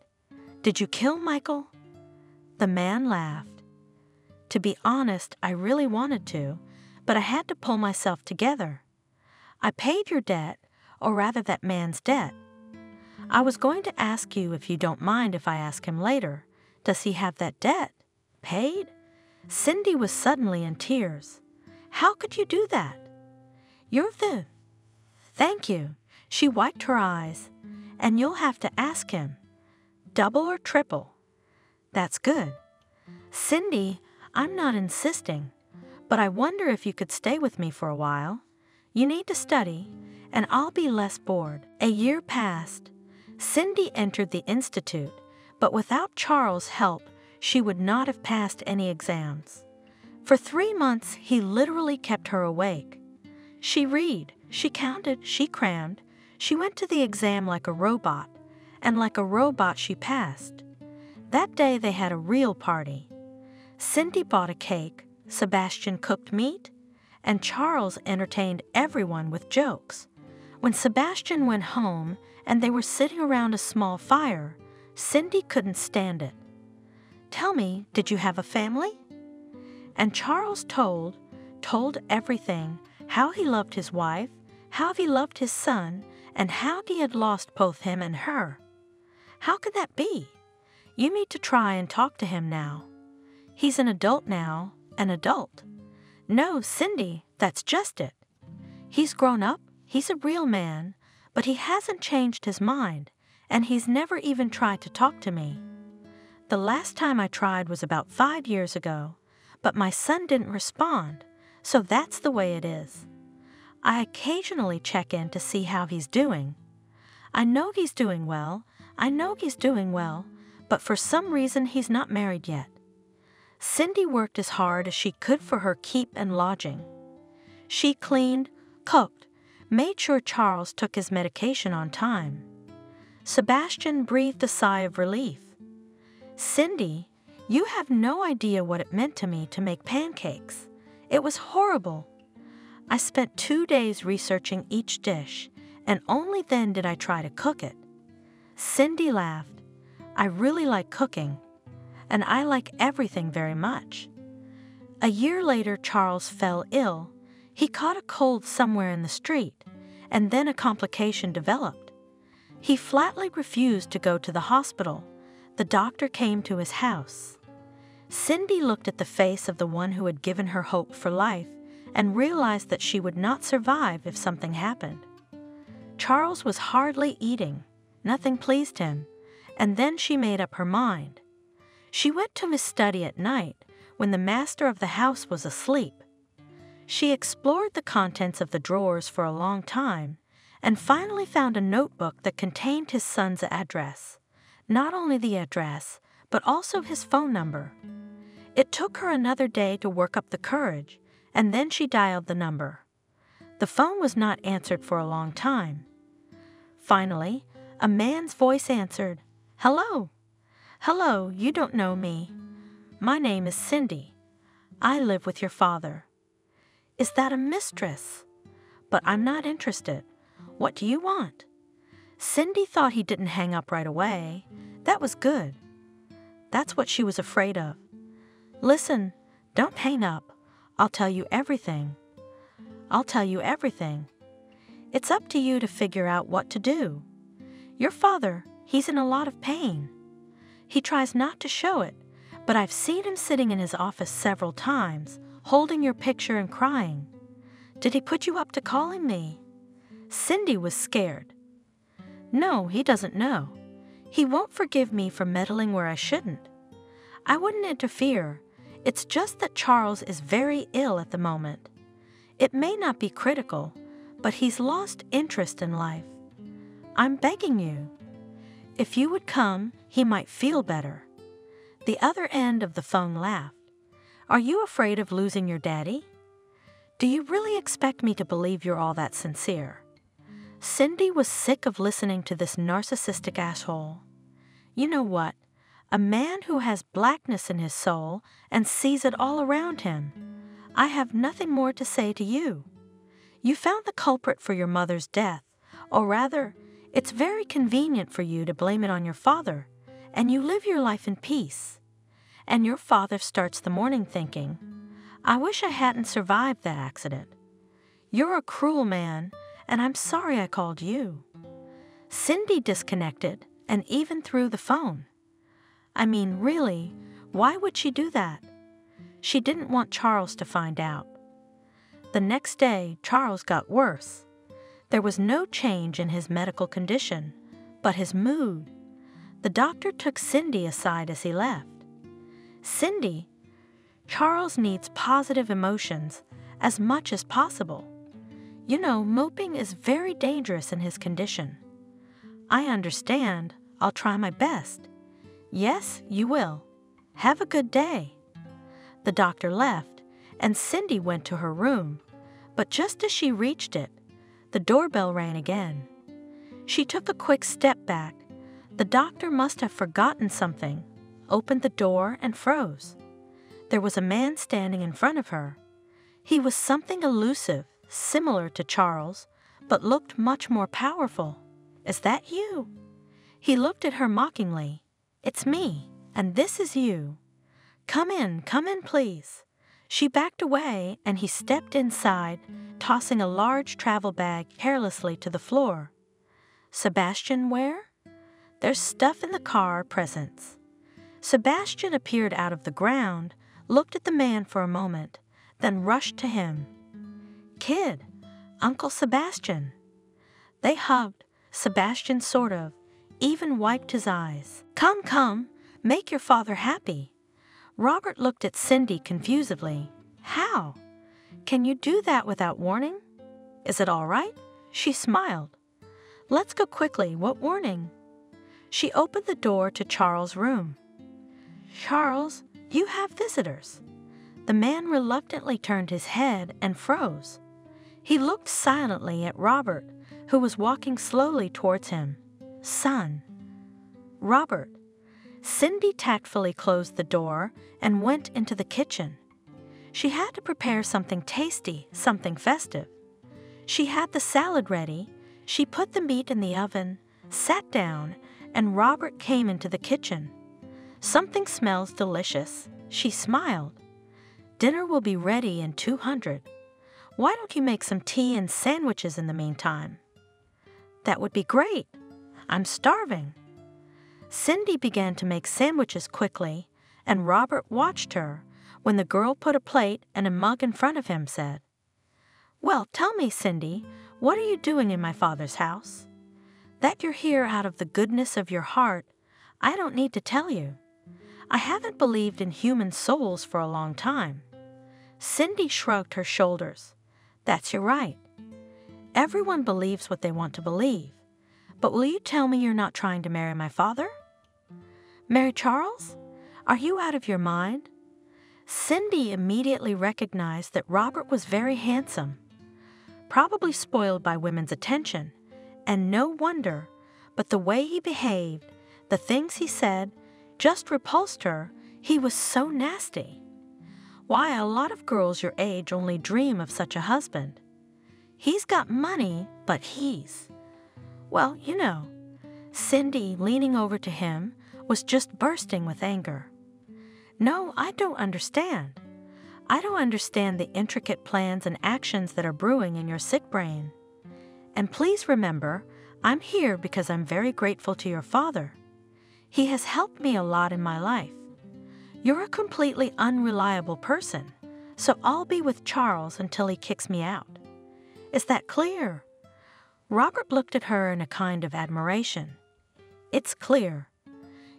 Did you kill Michael?" The man laughed. "To be honest, I really wanted to, but I had to pull myself together. I paid your debt, or rather that man's debt. I was going to ask you if you don't mind if I ask him later. Does he have that debt? Paid?" Cindy was suddenly in tears. "How could you do that?" "You're the—" "Thank you." She wiped her eyes. "And you'll have to ask him. Double or triple?" "That's good." "Cindy, I'm not insisting, but I wonder if you could stay with me for a while. You need to study, and I'll be less bored." A year passed. Cindy entered the institute, but without Charles' help, she would not have passed any exams. For 3 months, he literally kept her awake. She read, she counted, she crammed. She went to the exam like a robot, and like a robot she passed. That day they had a real party. Cindy bought a cake, Sebastian cooked meat, and Charles entertained everyone with jokes. When Sebastian went home and they were sitting around a small fire, Cindy couldn't stand it. "Tell me, did you have a family?" And Charles told everything, how he loved his wife, how he loved his son, and how he had lost both him and her. "How could that be? You need to try and talk to him now. He's an adult now, an adult." "No, Cindy, that's just it. He's grown up, he's a real man, but he hasn't changed his mind, and he's never even tried to talk to me. The last time I tried was about 5 years ago, but my son didn't respond, so that's the way it is. I occasionally check in to see how he's doing. I know he's doing well, but for some reason he's not married yet." Cindy worked as hard as she could for her keep and lodging. She cleaned, cooked, made sure Charles took his medication on time. Sebastian breathed a sigh of relief. "Cindy, you have no idea what it meant to me to make pancakes. It was horrible. I spent 2 days researching each dish, and only then did I try to cook it." Cindy laughed. "I really like cooking, and I like everything very much." A year later, Charles fell ill. He caught a cold somewhere in the street, and then a complication developed. He flatly refused to go to the hospital. The doctor came to his house. Cindy looked at the face of the one who had given her hope for life and realized that she would not survive if something happened. Charles was hardly eating. Nothing pleased him, and then she made up her mind. She went to his study at night when the master of the house was asleep. She explored the contents of the drawers for a long time and finally found a notebook that contained his son's address. Not only the address, but also his phone number. It took her another day to work up the courage, and then she dialed the number. The phone was not answered for a long time. Finally, a man's voice answered. "Hello. Hello, you don't know me. My name is Cindy. I live with your father." "Is that a mistress? But I'm not interested. What do you want?" Cindy thought he didn't hang up right away. That was good. That's what she was afraid of. "Listen, don't hang up. I'll tell you everything. It's up to you to figure out what to do. Your father, he's in a lot of pain. He tries not to show it, but I've seen him sitting in his office several times, holding your picture and crying. Did he put you up to calling me?" Cindy was scared. "No, he doesn't know. He won't forgive me for meddling where I shouldn't. I wouldn't interfere. It's just that Charles is very ill at the moment. It may not be critical, but he's lost interest in life. I'm begging you. If you would come, he might feel better." The other end of the phone laughed. "Are you afraid of losing your daddy? Do you really expect me to believe you're all that sincere?" Cindy was sick of listening to this narcissistic asshole. You know what? A man who has blackness in his soul and sees it all around him. I have nothing more to say to you. You found the culprit for your mother's death, or rather, it's very convenient for you to blame it on your father, and you live your life in peace. And your father starts the morning thinking, "I wish I hadn't survived that accident. You're a cruel man, and I'm sorry I called you." Cindy disconnected and even threw the phone. I mean, really, why would she do that? She didn't want Charles to find out. The next day, Charles got worse. There was no change in his medical condition, but his mood. The doctor took Cindy aside as he left. "Cindy, Charles needs positive emotions as much as possible. You know, moping is very dangerous in his condition." "I understand. I'll try my best." "Yes, you will. Have a good day." The doctor left, and Cindy went to her room. But just as she reached it, the doorbell rang again. She took a quick step back. The doctor must have forgotten something, opened the door, and froze. There was a man standing in front of her. He was something elusive, similar to Charles, but looked much more powerful. "Is that you?" He looked at her mockingly. It's me, and this is you. Come in, please." She backed away, and he stepped inside, tossing a large travel bag carelessly to the floor. "Sebastian, where?" "There's stuff in the car, presents." Sebastian appeared out of the ground, looked at the man for a moment, then rushed to him. "Kid, Uncle Sebastian." They hugged. Sebastian sort of even wiped his eyes. Come, make your father happy." Robert looked at Cindy confusedly. "How? Can you do that without warning? Is it all right?" She smiled. "Let's go quickly. What warning?" She opened the door to Charles' room. "Charles, you have visitors." The man reluctantly turned his head and froze. He looked silently at Robert, who was walking slowly towards him. "Son." "Robert." Cindy tactfully closed the door and went into the kitchen. She had to prepare something tasty, something festive. She had the salad ready, she put the meat in the oven, sat down, and Robert came into the kitchen. "Something smells delicious." She smiled. "Dinner will be ready in 200. Why don't you make some tea and sandwiches in the meantime?" "That would be great. I'm starving." Cindy began to make sandwiches quickly, and Robert watched her when the girl put a plate and a mug in front of him, said, "Well, tell me, Cindy, what are you doing in my father's house? That you're here out of the goodness of your heart, I don't need to tell you. I haven't believed in human souls for a long time." Cindy shrugged her shoulders. "That's your right. Everyone believes what they want to believe. But will you tell me you're not trying to marry my father?" "Marry Charles? Are you out of your mind?" Cindy immediately recognized that Robert was very handsome, probably spoiled by women's attention, and no wonder, but the way he behaved, the things he said, just repulsed her. He was so nasty. Why, a lot of girls your age only dream of such a husband. He's got money, but well, you know. Cindy, leaning over to him, was just bursting with anger. "No, I don't understand. I don't understand the intricate plans and actions that are brewing in your sick brain. And please remember, I'm here because I'm very grateful to your father. He has helped me a lot in my life. You're a completely unreliable person, so I'll be with Charles until he kicks me out. Is that clear?" Robert looked at her in a kind of admiration. "It's clear.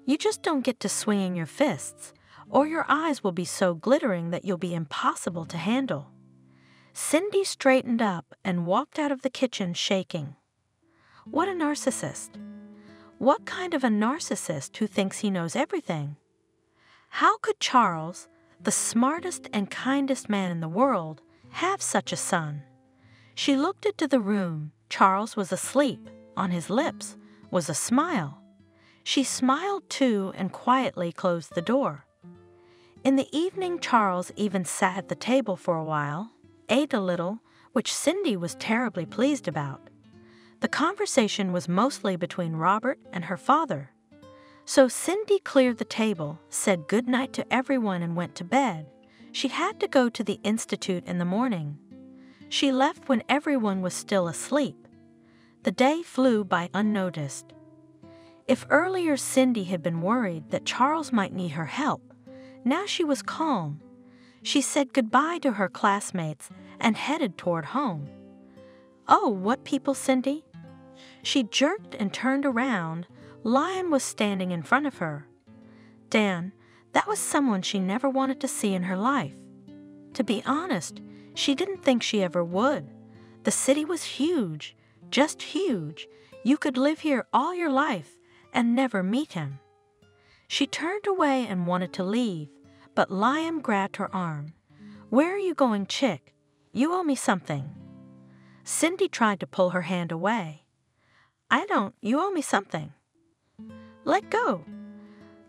You just don't get to swinging your fists, or your eyes will be so glittering that you'll be impossible to handle." Cindy straightened up and walked out of the kitchen shaking. What a narcissist. What kind of a narcissist who thinks he knows everything? How could Charles, the smartest and kindest man in the world, have such a son? She looked into the room. Charles was asleep. On his lips was a smile. She smiled too and quietly closed the door. In the evening, Charles even sat at the table for a while, ate a little, which Cindy was terribly pleased about. The conversation was mostly between Robert and her father. So Cindy cleared the table, said good night to everyone, and went to bed. She had to go to the institute in the morning. She left when everyone was still asleep. The day flew by unnoticed. If earlier Cindy had been worried that Charles might need her help, now she was calm. She said goodbye to her classmates and headed toward home. "Oh, what people, Cindy?" She jerked and turned around. Lion was standing in front of her. Dan, that was someone she never wanted to see in her life. To be honest, she didn't think she ever would. The city was huge, just huge. You could live here all your life and never meet him. She turned away and wanted to leave, but Liam grabbed her arm. "Where are you going, chick? You owe me something." Cindy tried to pull her hand away. "I don't. You owe me something." "Let go."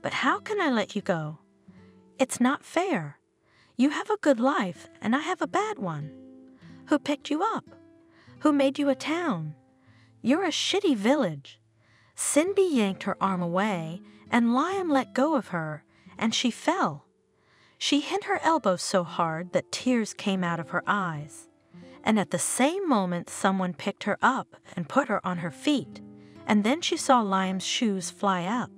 "But how can I let you go? It's not fair. You have a good life, and I have a bad one. Who picked you up? Who made you a town? You're a shitty village." Cindy yanked her arm away and Liam let go of her, and she fell. She hit her elbow so hard that tears came out of her eyes. And at the same moment, someone picked her up and put her on her feet, and then she saw Liam's shoes fly up.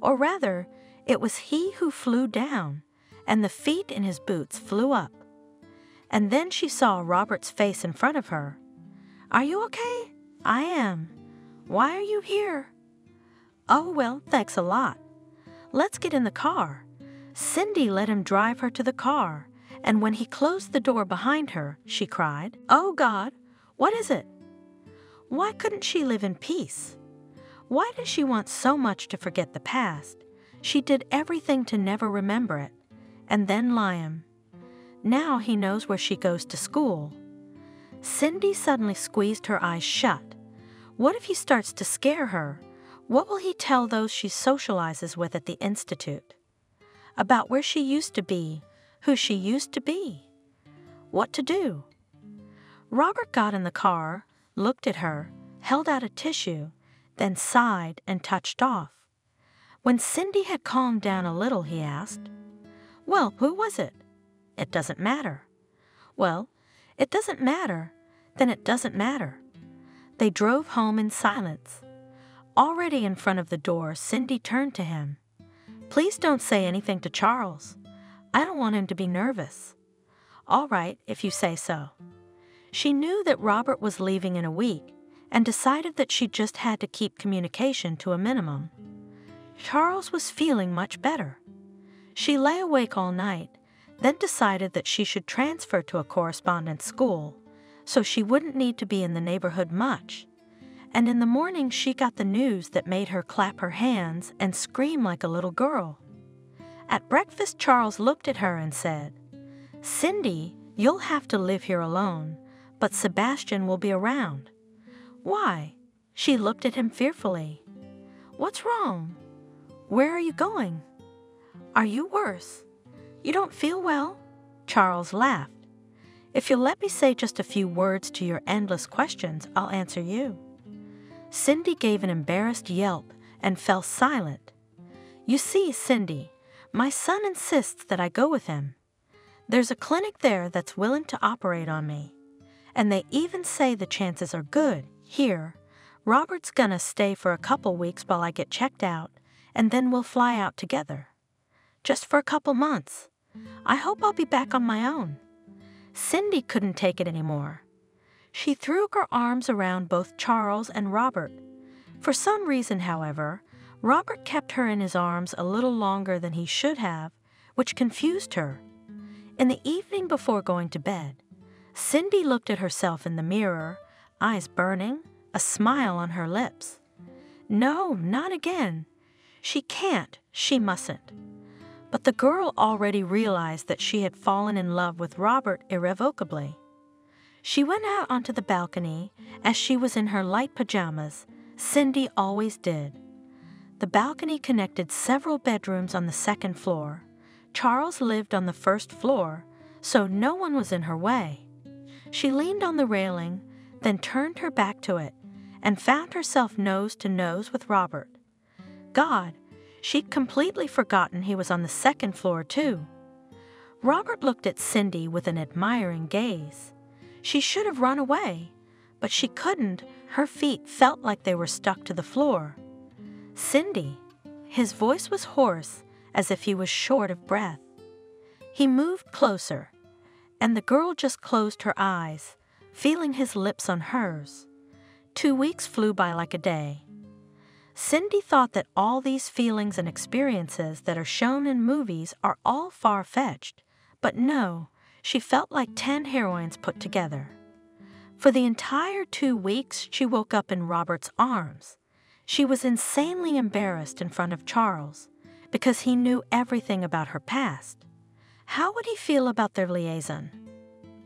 Or rather, it was he who flew down, and the feet in his boots flew up. And then she saw Robert's face in front of her. "Are you okay?" "I am." "Why are you here?" "Oh, well, thanks a lot. Let's get in the car." Cindy let him drive her to the car, and when he closed the door behind her, she cried, "Oh, God, what is it?" Why couldn't she live in peace? Why does she want so much to forget the past? She did everything to never remember it. And then Liam. Now he knows where she goes to school. Cindy suddenly squeezed her eyes shut. What if he starts to scare her? What will he tell those she socializes with at the institute? About where she used to be, who she used to be. What to do? Robert got in the car, looked at her, held out a tissue, then sighed and touched off. When Cindy had calmed down a little, he asked, "Well, who was it?" "It doesn't matter." "Well, it doesn't matter. Then it doesn't matter." They drove home in silence. Already in front of the door, Cindy turned to him. "Please don't say anything to Charles. I don't want him to be nervous." "All right, if you say so." She knew that Robert was leaving in a week and decided that she just had to keep communication to a minimum. Charles was feeling much better. She lay awake all night, then decided that she should transfer to a correspondence school so she wouldn't need to be in the neighborhood much. And in the morning she got the news that made her clap her hands and scream like a little girl. At breakfast, Charles looked at her and said, "Cindy, you'll have to live here alone, but Sebastian will be around." "Why?" She looked at him fearfully. "What's wrong? Where are you going? Are you worse? You don't feel well?" Charles laughed. "If you'll let me say just a few words to your endless questions, I'll answer you." Cindy gave an embarrassed yelp and fell silent. "You see, Cindy, my son insists that I go with him. There's a clinic there that's willing to operate on me. And they even say the chances are good. Here, Robert's gonna stay for a couple weeks while I get checked out, and then we'll fly out together. Just for a couple months. I hope I'll be back on my own." Cindy couldn't take it anymore. She threw her arms around both Charles and Robert. For some reason, however, Robert kept her in his arms a little longer than he should have, which confused her. In the evening before going to bed, Cindy looked at herself in the mirror, eyes burning, a smile on her lips. No, not again. She can't, she mustn't. But the girl already realized that she had fallen in love with Robert irrevocably. She went out onto the balcony as she was in her light pajamas. Cindy always did. The balcony connected several bedrooms on the second floor. Charles lived on the first floor, so no one was in her way. She leaned on the railing, then turned her back to it, and found herself nose to nose with Robert. God, she'd completely forgotten he was on the second floor, too. Robert looked at Cindy with an admiring gaze. She should have run away, but she couldn't. Her feet felt like they were stuck to the floor. "Cindy." His voice was hoarse, as if he was short of breath. He moved closer, and the girl just closed her eyes, feeling his lips on hers. 2 weeks flew by like a day. Cindy thought that all these feelings and experiences that are shown in movies are all far-fetched, but no, she felt like 10 heroines put together. For the entire 2 weeks, she woke up in Robert's arms. She was insanely embarrassed in front of Charles, because he knew everything about her past. How would he feel about their liaison?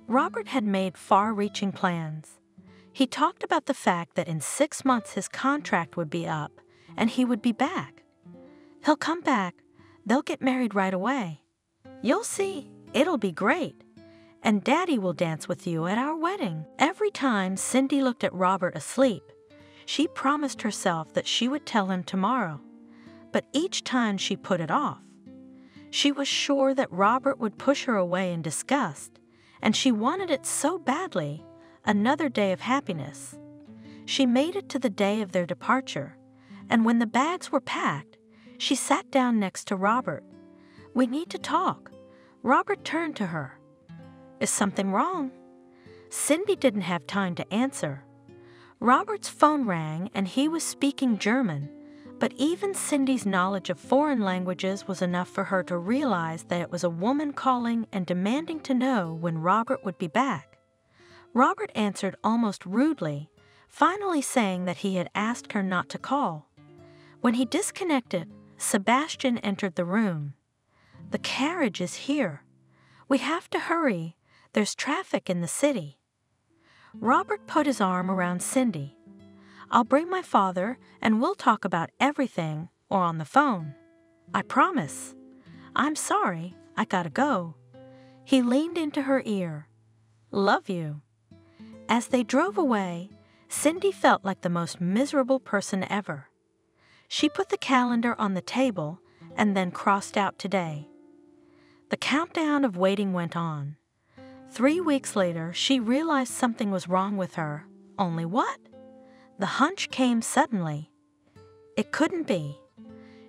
Robert had made far-reaching plans. He talked about the fact that in 6 months his contract would be up, and he would be back. He'll come back. They'll get married right away. You'll see, it'll be great. And Daddy will dance with you at our wedding. Every time Cindy looked at Robert asleep, she promised herself that she would tell him tomorrow. but each time she put it off. She was sure that Robert would push her away in disgust, and she wanted it so badly, another day of happiness. She made it to the day of their departure, and when the bags were packed, she sat down next to Robert. "We need to talk." Robert turned to her. "Is something wrong?" Cindy didn't have time to answer. Robert's phone rang and he was speaking German, but even Cindy's knowledge of foreign languages was enough for her to realize that it was a woman calling and demanding to know when Robert would be back. Robert answered almost rudely, finally saying that he had asked her not to call. When he disconnected, Sebastian entered the room. "The carriage is here. We have to hurry. There's traffic in the city." Robert put his arm around Cindy. "I'll bring my father and we'll talk about everything, or on the phone. I promise. I'm sorry, I gotta go." He leaned into her ear. "Love you." As they drove away, Cindy felt like the most miserable person ever. She put the calendar on the table and then crossed out today. The countdown of waiting went on. 3 weeks later, she realized something was wrong with her. Only what? The hunch came suddenly. It couldn't be.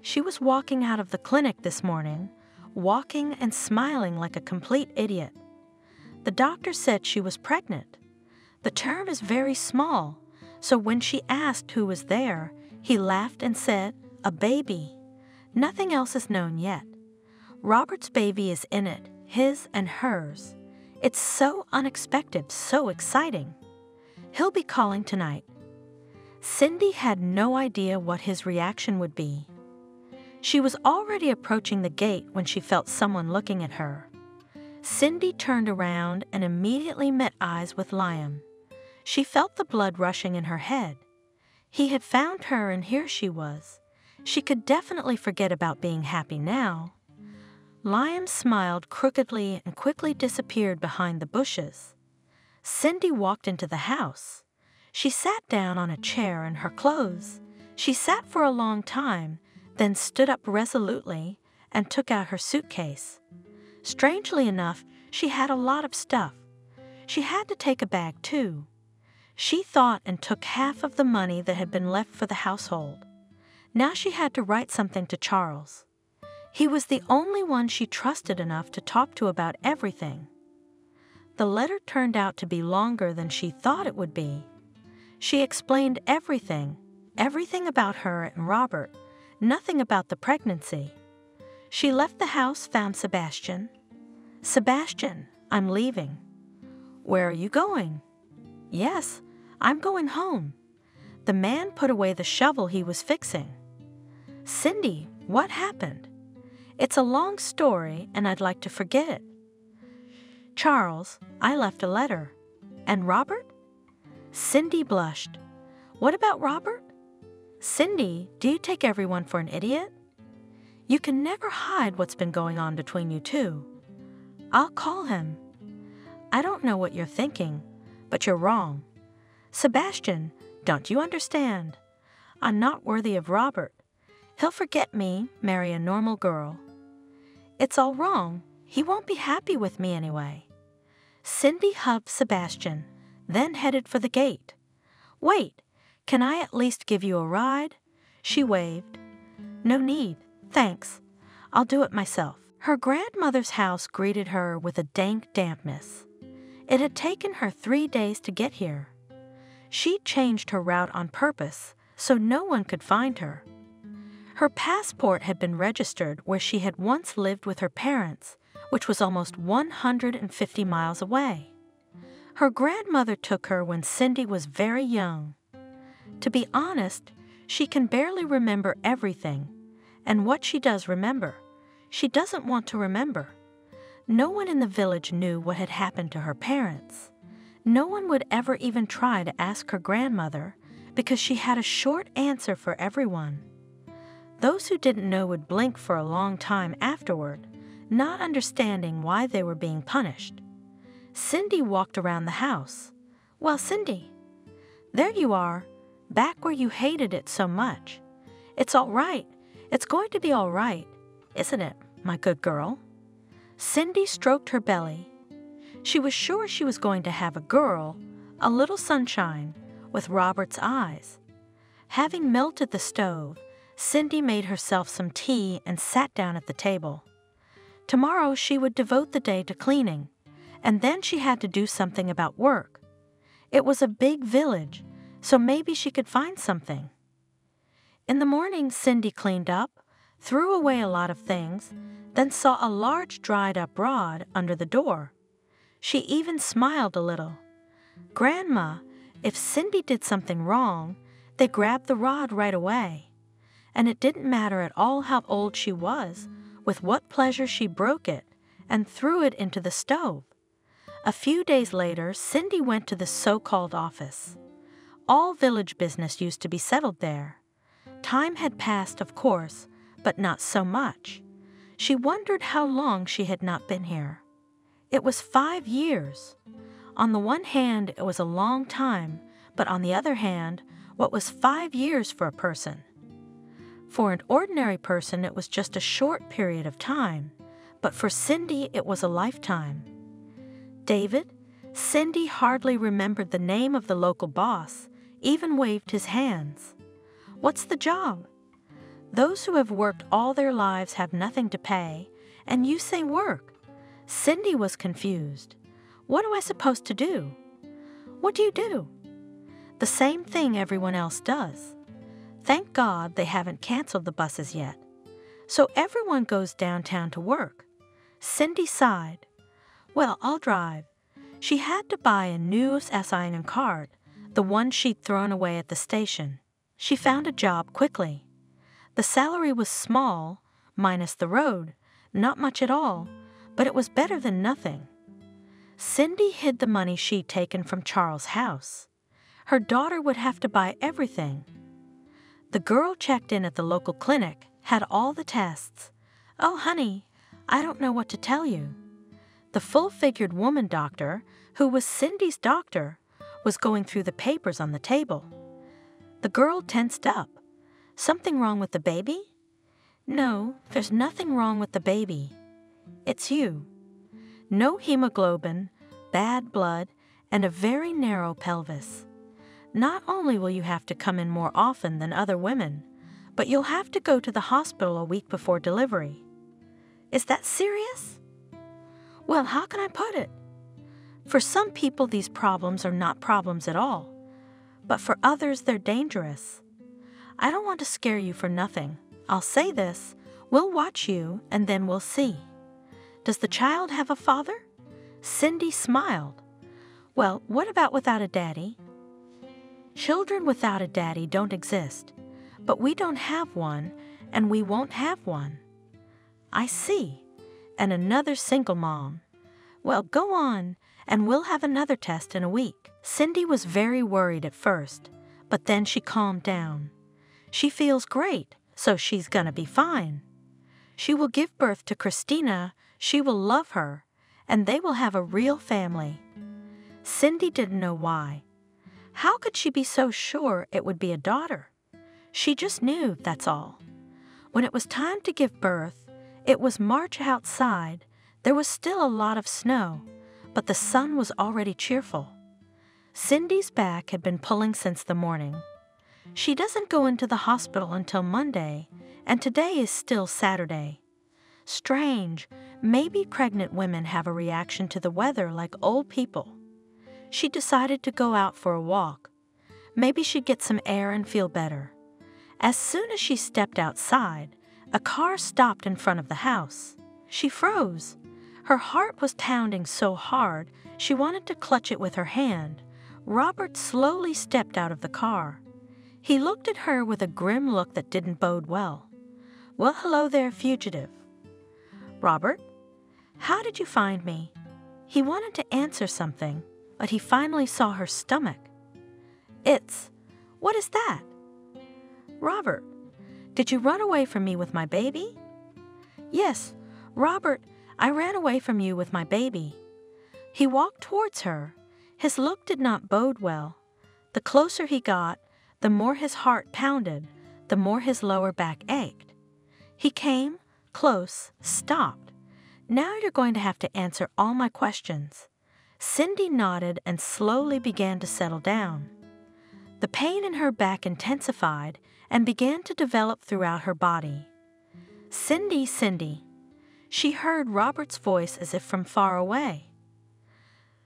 She was walking out of the clinic this morning, walking and smiling like a complete idiot. The doctor said she was pregnant. The term is very small, so when she asked who was there, he laughed and said, "A baby." Nothing else is known yet. Robert's baby is in it, his and hers. It's so unexpected, so exciting. He'll be calling tonight. Cindy had no idea what his reaction would be. She was already approaching the gate when she felt someone looking at her. Cindy turned around and immediately met eyes with Liam. She felt the blood rushing in her head. He had found her and here she was. She could definitely forget about being happy now. Liam smiled crookedly and quickly disappeared behind the bushes. Cindy walked into the house. She sat down on a chair in her clothes. She sat for a long time, then stood up resolutely and took out her suitcase. Strangely enough, she had a lot of stuff. She had to take a bag too. She thought and took half of the money that had been left for the household. Now she had to write something to Charles. He was the only one she trusted enough to talk to about everything. The letter turned out to be longer than she thought it would be. She explained everything about her and Robert, nothing about the pregnancy. She left the house, found Sebastian. "Sebastian, I'm leaving." "Where are you going?" "Yes, I'm going home." The man put away the shovel he was fixing. "Cindy, what happened?" "It's a long story, and I'd like to forget it." "Charles, I left a letter." "And Robert?" Cindy blushed. "What about Robert?" "Cindy, do you take everyone for an idiot? You can never hide what's been going on between you two." "I'll call him." "I don't know what you're thinking, but you're wrong. Sebastian, don't you understand? I'm not worthy of Robert. He'll forget me, marry a normal girl." "It's all wrong. He won't be happy with me anyway." Cindy hugged Sebastian, then headed for the gate. "Wait, can I at least give you a ride?" She waved. "No need, thanks. I'll do it myself." Her grandmother's house greeted her with a dank dampness. It had taken her 3 days to get here. She'd changed her route on purpose so no one could find her. Her passport had been registered where she had once lived with her parents, which was almost 150 miles away. Her grandmother took her when Cindy was very young. To be honest, she can barely remember everything, and what she does remember, she doesn't want to remember. No one in the village knew what had happened to her parents. No one would ever even try to ask her grandmother because she had a short answer for everyone. Those who didn't know would blink for a long time afterward, not understanding why they were being punished. Cindy walked around the house. "Well, Cindy, there you are, back where you hated it so much. It's all right. It's going to be all right, isn't it, my good girl? Cindy stroked her belly. She was sure she was going to have a girl, a little sunshine, with Robert's eyes. Having melted the stove, Cindy made herself some tea and sat down at the table. Tomorrow she would devote the day to cleaning, and then she had to do something about work. It was a big village, so maybe she could find something. In the morning, Cindy cleaned up, threw away a lot of things, then saw a large dried-up rod under the door. She even smiled a little. Grandma, if Cindy did something wrong, they grabbed the rod right away. And it didn't matter at all how old she was, with what pleasure she broke it and threw it into the stove. A few days later, Cindy went to the so-called office. All village business used to be settled there. Time had passed, of course, but not so much. She wondered how long she had not been here. It was 5 years. On the one hand, it was a long time, but on the other hand, what was 5 years for a person? For an ordinary person, it was just a short period of time, but for Cindy, it was a lifetime. David, Cindy hardly remembered the name of the local boss, even waved his hands. What's the job? Those who have worked all their lives have nothing to pay, and you say work. Cindy was confused. What am I supposed to do? What do you do? The same thing everyone else does. Thank God they haven't canceled the buses yet. So everyone goes downtown to work. Cindy sighed. Well, I'll drive. She had to buy a new SIN card, the one she'd thrown away at the station. She found a job quickly. The salary was small, minus the road, not much at all, but it was better than nothing. Cindy hid the money she'd taken from Charles' house. Her daughter would have to buy everything. The girl checked in at the local clinic, had all the tests. Oh, honey, I don't know what to tell you. The full-figured woman doctor, who was Cindy's doctor, was going through the papers on the table. The girl tensed up. Something wrong with the baby? No, there's nothing wrong with the baby. It's you. No hemoglobin, bad blood, and a very narrow pelvis. Not only will you have to come in more often than other women, but you'll have to go to the hospital a week before delivery. Is that serious? Well, how can I put it? For some people, these problems are not problems at all, but for others, they're dangerous. I don't want to scare you for nothing. I'll say this, we'll watch you and then we'll see. Does the child have a father? Cindy smiled. Well, what about without a daddy? Children without a daddy don't exist, but we don't have one and we won't have one. I see. And another single mom. Well, go on, and we'll have another test in a week. Cindy was very worried at first, but then she calmed down. She feels great, so she's gonna be fine. She will give birth to Christina, she will love her, and they will have a real family. Cindy didn't know why. How could she be so sure it would be a daughter? She just knew, that's all. When it was time to give birth, it was March outside. There was still a lot of snow, but the sun was already cheerful. Cindy's back had been pulling since the morning. She doesn't go into the hospital until Monday, and today is still Saturday. Strange, maybe pregnant women have a reaction to the weather like old people. She decided to go out for a walk. Maybe she'd get some air and feel better. As soon as she stepped outside, a car stopped in front of the house. She froze. Her heart was pounding so hard, she wanted to clutch it with her hand. Robert slowly stepped out of the car. He looked at her with a grim look that didn't bode well. Well, hello there, fugitive. Robert, how did you find me? He wanted to answer something, but he finally saw her stomach. What is that? Robert, did you run away from me with my baby? Yes, Robert, I ran away from you with my baby. He walked towards her. His look did not bode well. The closer he got, the more his heart pounded, the more his lower back ached. He came, close, stopped. "Now you're going to have to answer all my questions." Cindy nodded and slowly began to settle down. The pain in her back intensified and began to develop throughout her body. "Cindy, Cindy." She heard Robert's voice as if from far away.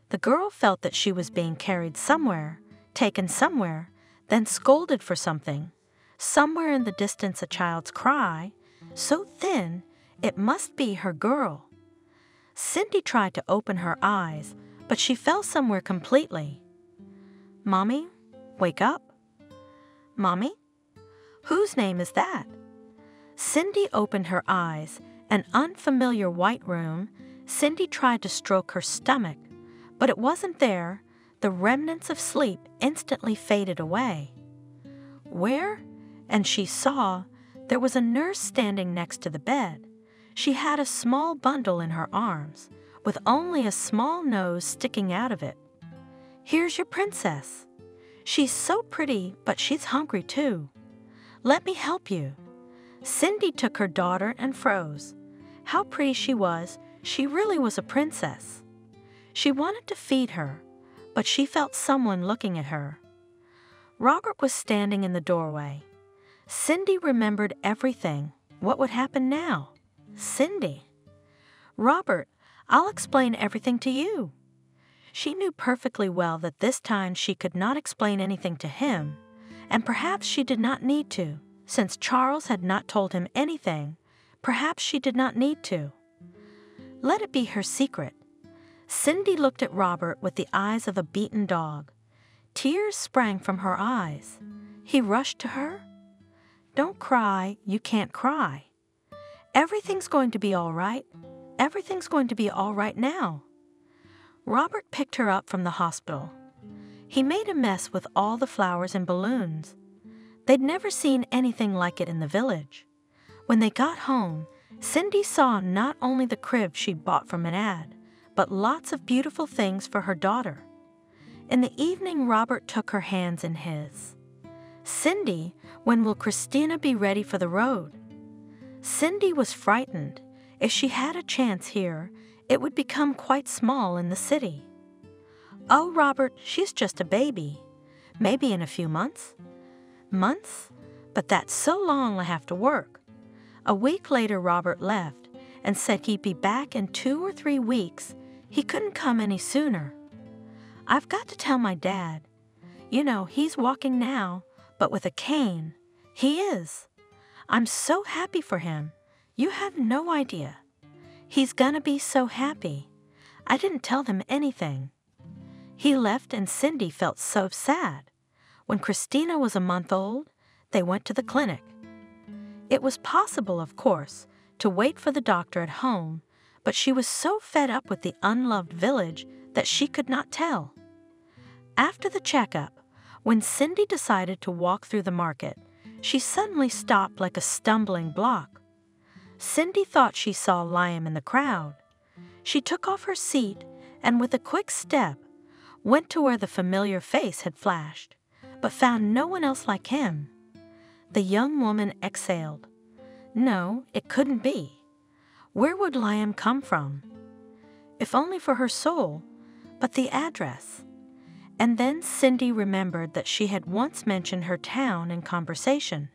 The girl felt that she was being carried somewhere, taken somewhere, then scolded for something. Somewhere in the distance a child's cry, so thin it must be her girl. Cindy tried to open her eyes, but she fell somewhere completely. "Mommy, wake up." "Mommy? Whose name is that?" Cindy opened her eyes. An unfamiliar white room. Cindy tried to stroke her stomach, but it wasn't there. The remnants of sleep instantly faded away. Where? And she saw there was a nurse standing next to the bed. She had a small bundle in her arms, with only a small nose sticking out of it. "Here's your princess. She's so pretty, but she's hungry too. Let me help you." Cindy took her daughter and froze. How pretty she was. She really was a princess. She wanted to feed her, but she felt someone looking at her. Robert was standing in the doorway. Cindy remembered everything. What would happen now? Cindy. "Robert, I'll explain everything to you." She knew perfectly well that this time she could not explain anything to him, and perhaps she did not need to. Since Charles had not told him anything, perhaps she did not need to. Let it be her secret. Cindy looked at Robert with the eyes of a beaten dog. Tears sprang from her eyes. He rushed to her. "Don't cry, you can't cry. Everything's going to be all right. Everything's going to be all right now." Robert picked her up from the hospital. He made a mess with all the flowers and balloons. They'd never seen anything like it in the village. When they got home, Cindy saw not only the crib she'd bought from an ad, but lots of beautiful things for her daughter. In the evening, Robert took her hands in his. "Cindy, when will Christina be ready for the road?" Cindy was frightened. If she had a chance here, it would become quite small in the city. "Oh, Robert, she's just a baby. Maybe in a few months." "Months? But that's so long I have to work." A week later, Robert left and said he'd be back in 2 or 3 weeks. He couldn't come any sooner. "I've got to tell my dad. You know, he's walking now, but with a cane. He is. I'm so happy for him. You have no idea. He's gonna be so happy. I didn't tell them anything." He left and Cindy felt so sad. When Christina was a month old, they went to the clinic. It was possible, of course, to wait for the doctor at home, but she was so fed up with the unloved village that she could not tell. After the checkup, when Cindy decided to walk through the market, she suddenly stopped like a stumbling block. Cindy thought she saw Liam in the crowd. She took off her seat and with a quick step went to where the familiar face had flashed, but found no one else like him. The young woman exhaled. No, it couldn't be. Where would Liam come from? If only for her soul, but the address. And then Cindy remembered that she had once mentioned her town in conversation.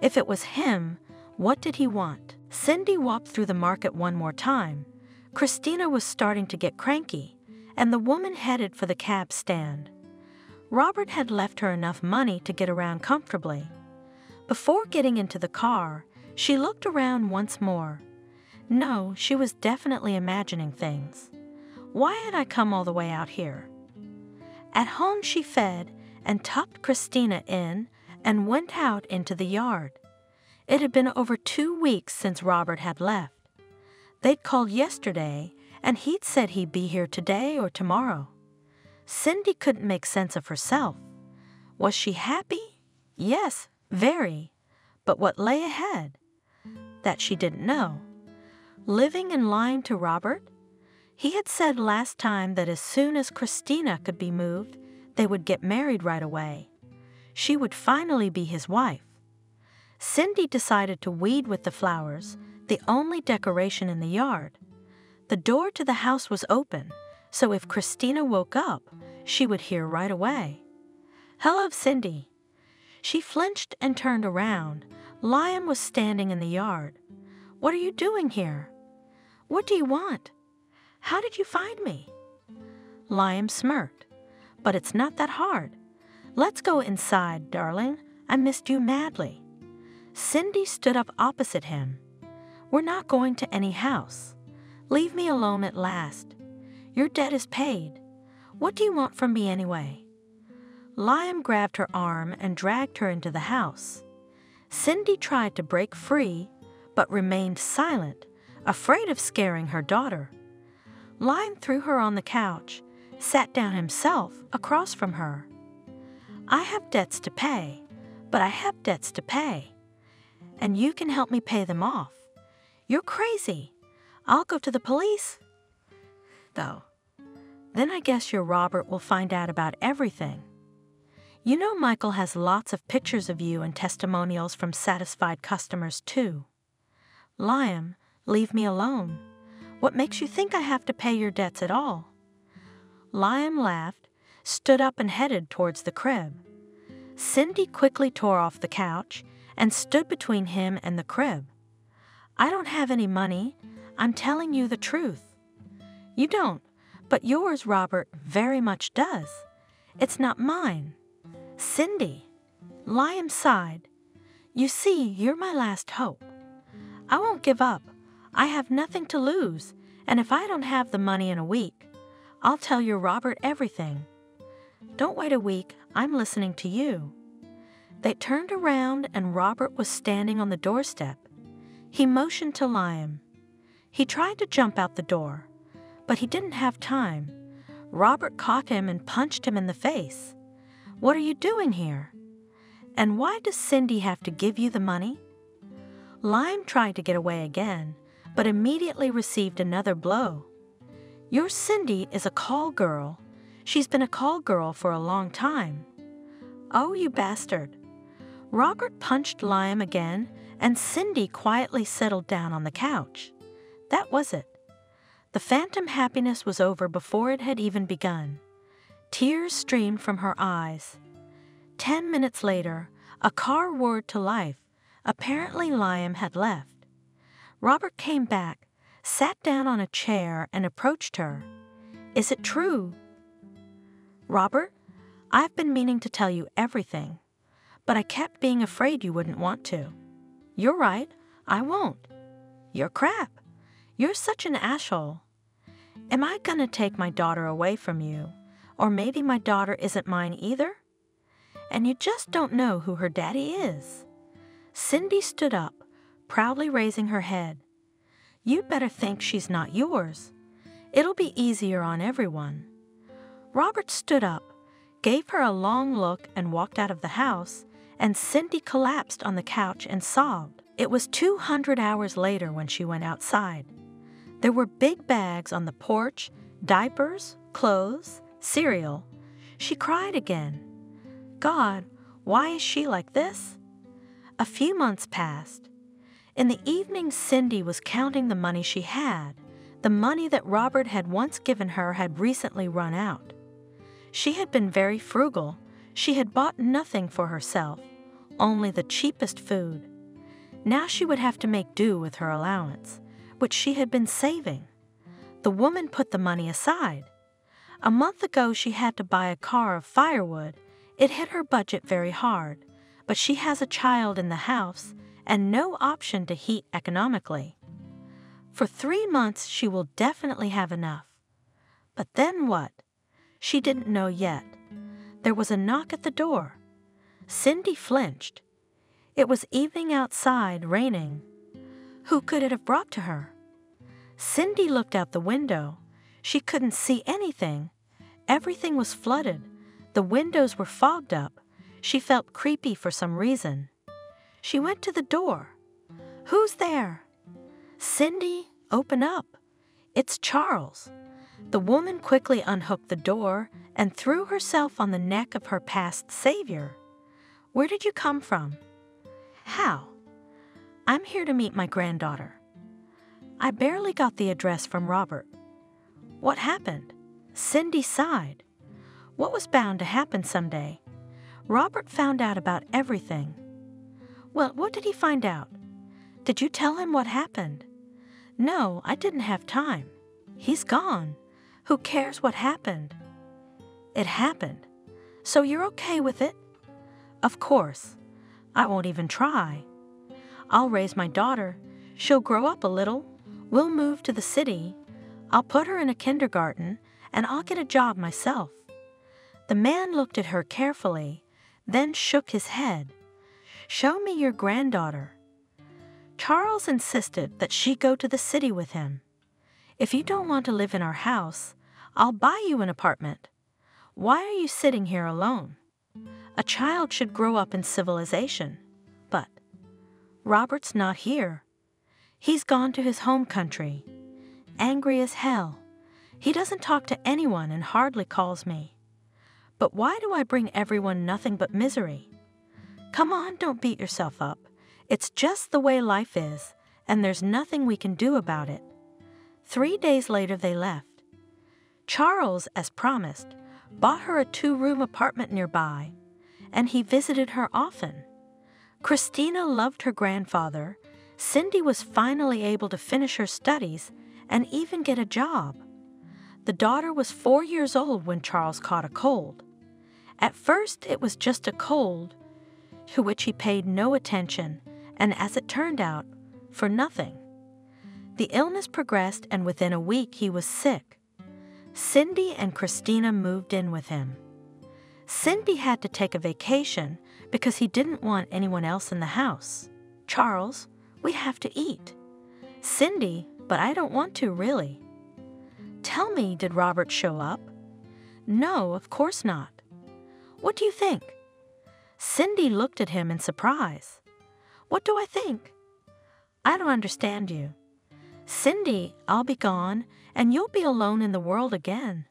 If it was him, what did he want? Cindy walked through the market one more time. Christina was starting to get cranky, and the woman headed for the cab stand. Robert had left her enough money to get around comfortably. Before getting into the car, she looked around once more. No, she was definitely imagining things. Why had I come all the way out here? At home she fed and tucked Christina in and went out into the yard. It had been over 2 weeks since Robert had left. They'd called yesterday, and he'd said he'd be here today or tomorrow. Cindy couldn't make sense of herself. Was she happy? Yes, very. But what lay ahead? That she didn't know. Living and lying to Robert? He had said last time that as soon as Christina could be moved, they would get married right away. She would finally be his wife. Cindy decided to weed with the flowers, the only decoration in the yard. The door to the house was open, so if Christina woke up, she would hear right away. "Hello, Cindy." She flinched and turned around. Liam was standing in the yard. "What are you doing here? What do you want? How did you find me?" Liam smirked. "But it's not that hard. Let's go inside, darling. I missed you madly." Cindy stood up opposite him. "We're not going to any house. Leave me alone at last. Your debt is paid. What do you want from me anyway?" Liam grabbed her arm and dragged her into the house. Cindy tried to break free, but remained silent, afraid of scaring her daughter. Liam threw her on the couch, sat down himself across from her. "I have debts to pay, but I have debts to pay, and you can help me pay them off. You're crazy. I'll go to the police, though. Then I guess your Robert will find out about everything. You know Michael has lots of pictures of you and testimonials from satisfied customers too. Liam, leave me alone. What makes you think I have to pay your debts at all?" Liam laughed, stood up and headed towards the crib. Cindy quickly tore off the couch and stood between him and the crib. "I don't have any money. I'm telling you the truth." "You don't, but yours, Robert, very much does. It's not mine." "Cindy," Liam sighed. "You see, you're my last hope. I won't give up. I have nothing to lose, and if I don't have the money in a week, I'll tell your Robert everything." "Don't wait a week. I'm listening to you." They turned around and Robert was standing on the doorstep. He motioned to Liam. He tried to jump out the door, but he didn't have time. Robert caught him and punched him in the face. "What are you doing here? And why does Cindy have to give you the money?" Liam tried to get away again, but immediately received another blow. "Your Cindy is a call girl. She's been a call girl for a long time." "Oh, you bastard." Robert punched Liam again, and Cindy quietly settled down on the couch. That was it. The phantom happiness was over before it had even begun. Tears streamed from her eyes. 10 minutes later, a car roared to life. Apparently Liam had left. Robert came back, sat down on a chair, and approached her. "Is it true?" "Robert, I've been meaning to tell you everything, but I kept being afraid you wouldn't want to." "You're right, I won't." "You're crap. You're such an asshole. Am I gonna take my daughter away from you? Or maybe my daughter isn't mine either? And you just don't know who her daddy is." Cindy stood up, proudly raising her head. "You'd better think she's not yours. It'll be easier on everyone." Robert stood up, gave her a long look, and walked out of the house, and Cindy collapsed on the couch and sobbed. It was 200 hours later when she went outside. There were big bags on the porch, diapers, clothes, cereal. She cried again. God, why is she like this? A few months passed. In the evening, Cindy was counting the money she had. The money that Robert had once given her had recently run out. She had been very frugal. She had bought nothing for herself, only the cheapest food. Now she would have to make do with her allowance, which she had been saving. The woman put the money aside. A month ago she had to buy a car of firewood. It hit her budget very hard, but she has a child in the house and no option to heat economically. For 3 months she will definitely have enough. But then what? She didn't know yet. There was a knock at the door. Cindy flinched. It was evening outside, raining. Who could it have brought to her? Cindy looked out the window. She couldn't see anything. Everything was flooded. The windows were fogged up. She felt creepy for some reason. She went to the door. Who's there? Cindy, open up. It's Charles. The woman quickly unhooked the door and threw herself on the neck of her past savior. Where did you come from? How? I'm here to meet my granddaughter. I barely got the address from Robert. What happened? Cindy sighed. What was bound to happen someday? Robert found out about everything. Well, what did he find out? Did you tell him what happened? No, I didn't have time. He's gone. Who cares what happened? It happened. So you're okay with it? Of course. I won't even try. I'll raise my daughter. She'll grow up a little. We'll move to the city. I'll put her in a kindergarten, and I'll get a job myself. The man looked at her carefully, then shook his head. Show me your granddaughter. Charles insisted that she go to the city with him. If you don't want to live in our house, I'll buy you an apartment. Why are you sitting here alone? A child should grow up in civilization. But Robert's not here. He's gone to his home country. Angry as hell. He doesn't talk to anyone and hardly calls me. But why do I bring everyone nothing but misery? Come on, don't beat yourself up. It's just the way life is, and there's nothing we can do about it. 3 days later they left. Charles, as promised, bought her a 2-room apartment nearby, and he visited her often. Christina loved her grandfather. Cindy was finally able to finish her studies and even get a job. The daughter was 4 years old when Charles caught a cold. At first, it was just a cold, to which he paid no attention, and as it turned out, for nothing. The illness progressed, and within a week he was sick. Cindy and Christina moved in with him. Cindy had to take a vacation because he didn't want anyone else in the house. Charles, we have to eat. Cindy, but I don't want to really. Tell me, did Robert show up? No, of course not. What do you think? Cindy looked at him in surprise. What do I think? I don't understand you. Cindy, I'll be gone, and you'll be alone in the world again.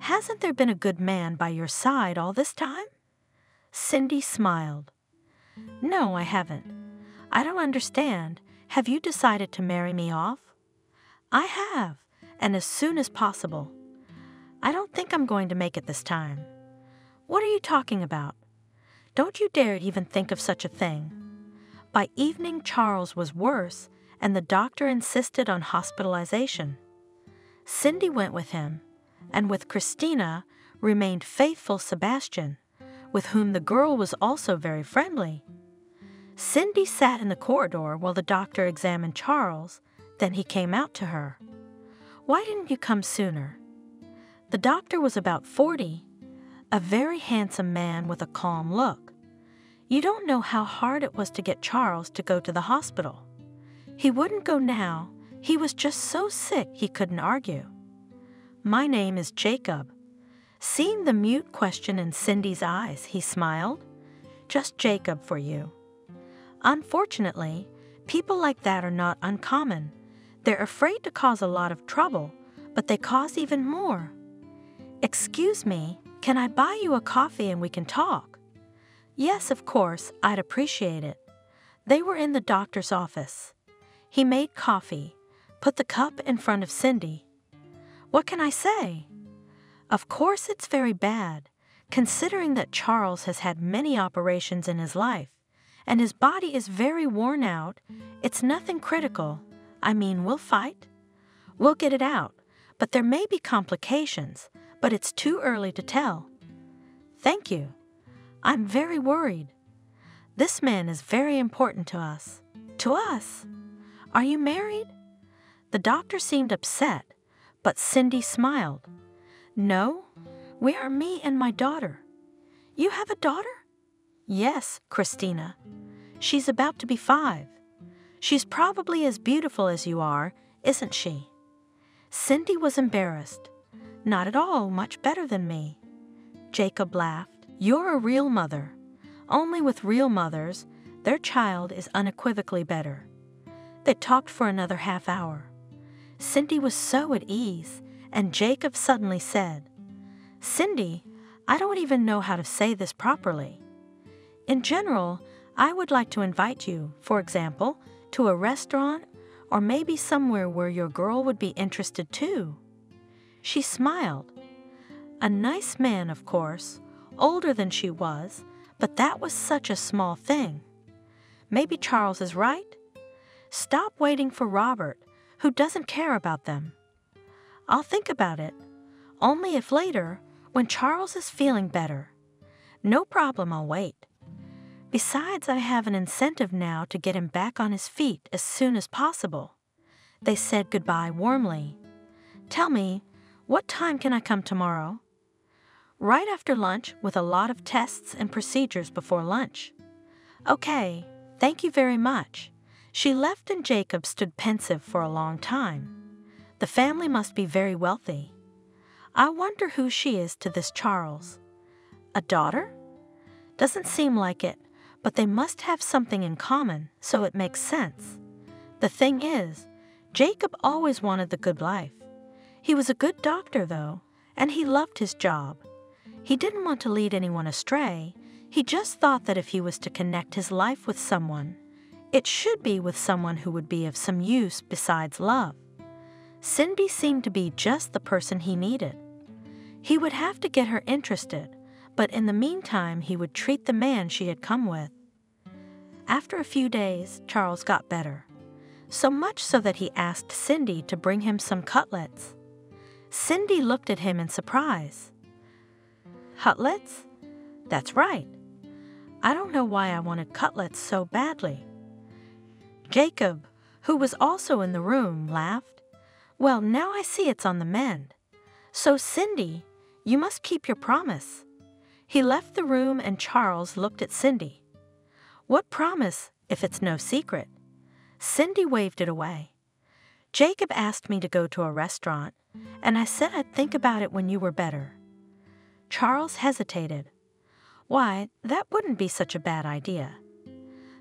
Hasn't there been a good man by your side all this time? Cindy smiled. No, I haven't. I don't understand. Have you decided to marry me off? I have, and as soon as possible. I don't think I'm going to make it this time. What are you talking about? Don't you dare even think of such a thing. By evening, Charles was worse, and the doctor insisted on hospitalization. Cindy went with him, and with Christina remained faithful Sebastian, with whom the girl was also very friendly. Cindy sat in the corridor while the doctor examined Charles, then he came out to her. Why didn't you come sooner? The doctor was about 40, a very handsome man with a calm look. You don't know how hard it was to get Charles to go to the hospital. He wouldn't go now. He was just so sick he couldn't argue. My name is Jacob. Seeing the mute question in Cindy's eyes, he smiled. Just Jacob for you. Unfortunately, people like that are not uncommon. They're afraid to cause a lot of trouble, but they cause even more. Excuse me, can I buy you a coffee and we can talk? Yes, of course, I'd appreciate it. They were in the doctor's office. He made coffee, put the cup in front of Cindy. What can I say? Of course it's very bad, considering that Charles has had many operations in his life, and his body is very worn out. It's nothing critical. I mean, we'll fight. We'll get it out, but there may be complications, but it's too early to tell. Thank you. I'm very worried. This man is very important to us. To us? Are you married? The doctor seemed upset, but Cindy smiled. No, we are me and my daughter. You have a daughter? Yes, Christina. She's about to be 5. She's probably as beautiful as you are, isn't she? Cindy was embarrassed. Not at all, much better than me. Jacob laughed. You're a real mother. Only with real mothers, their child is unequivocally better. They talked for another half hour. Cindy was so at ease, and Jacob suddenly said, Cindy, I don't even know how to say this properly. In general, I would like to invite you, for example, to a restaurant or maybe somewhere where your girl would be interested too." She smiled. A nice man, of course, older than she was, but that was such a small thing. Maybe Charles is right. Stop waiting for Robert, who doesn't care about them. I'll think about it, only if later, when Charles is feeling better. No problem, I'll wait. Besides, I have an incentive now to get him back on his feet as soon as possible. They said goodbye warmly. "Tell me, what time can I come tomorrow?" "Right after lunch, with a lot of tests and procedures before lunch." "Okay, thank you very much." She left and Jacob stood pensive for a long time. The family must be very wealthy. I wonder who she is to this Charles. A daughter? Doesn't seem like it, but they must have something in common, so it makes sense. The thing is, Jacob always wanted the good life. He was a good doctor, though, and he loved his job. He didn't want to lead anyone astray. He just thought that if he was to connect his life with someone, it should be with someone who would be of some use besides love. Cindy seemed to be just the person he needed. He would have to get her interested, but in the meantime he would treat the man she had come with. After a few days, Charles got better. So much so that he asked Cindy to bring him some cutlets. Cindy looked at him in surprise. "Cutlets? That's right. I don't know why I wanted cutlets so badly." Jacob, who was also in the room, laughed. "Well, now I see it's on the mend. So, Cindy, you must keep your promise." He left the room and Charles looked at Cindy. "What promise, if it's no secret?" Cindy waved it away. "Jacob asked me to go to a restaurant, and I said I'd think about it when you were better." Charles hesitated. Why, that wouldn't be such a bad idea.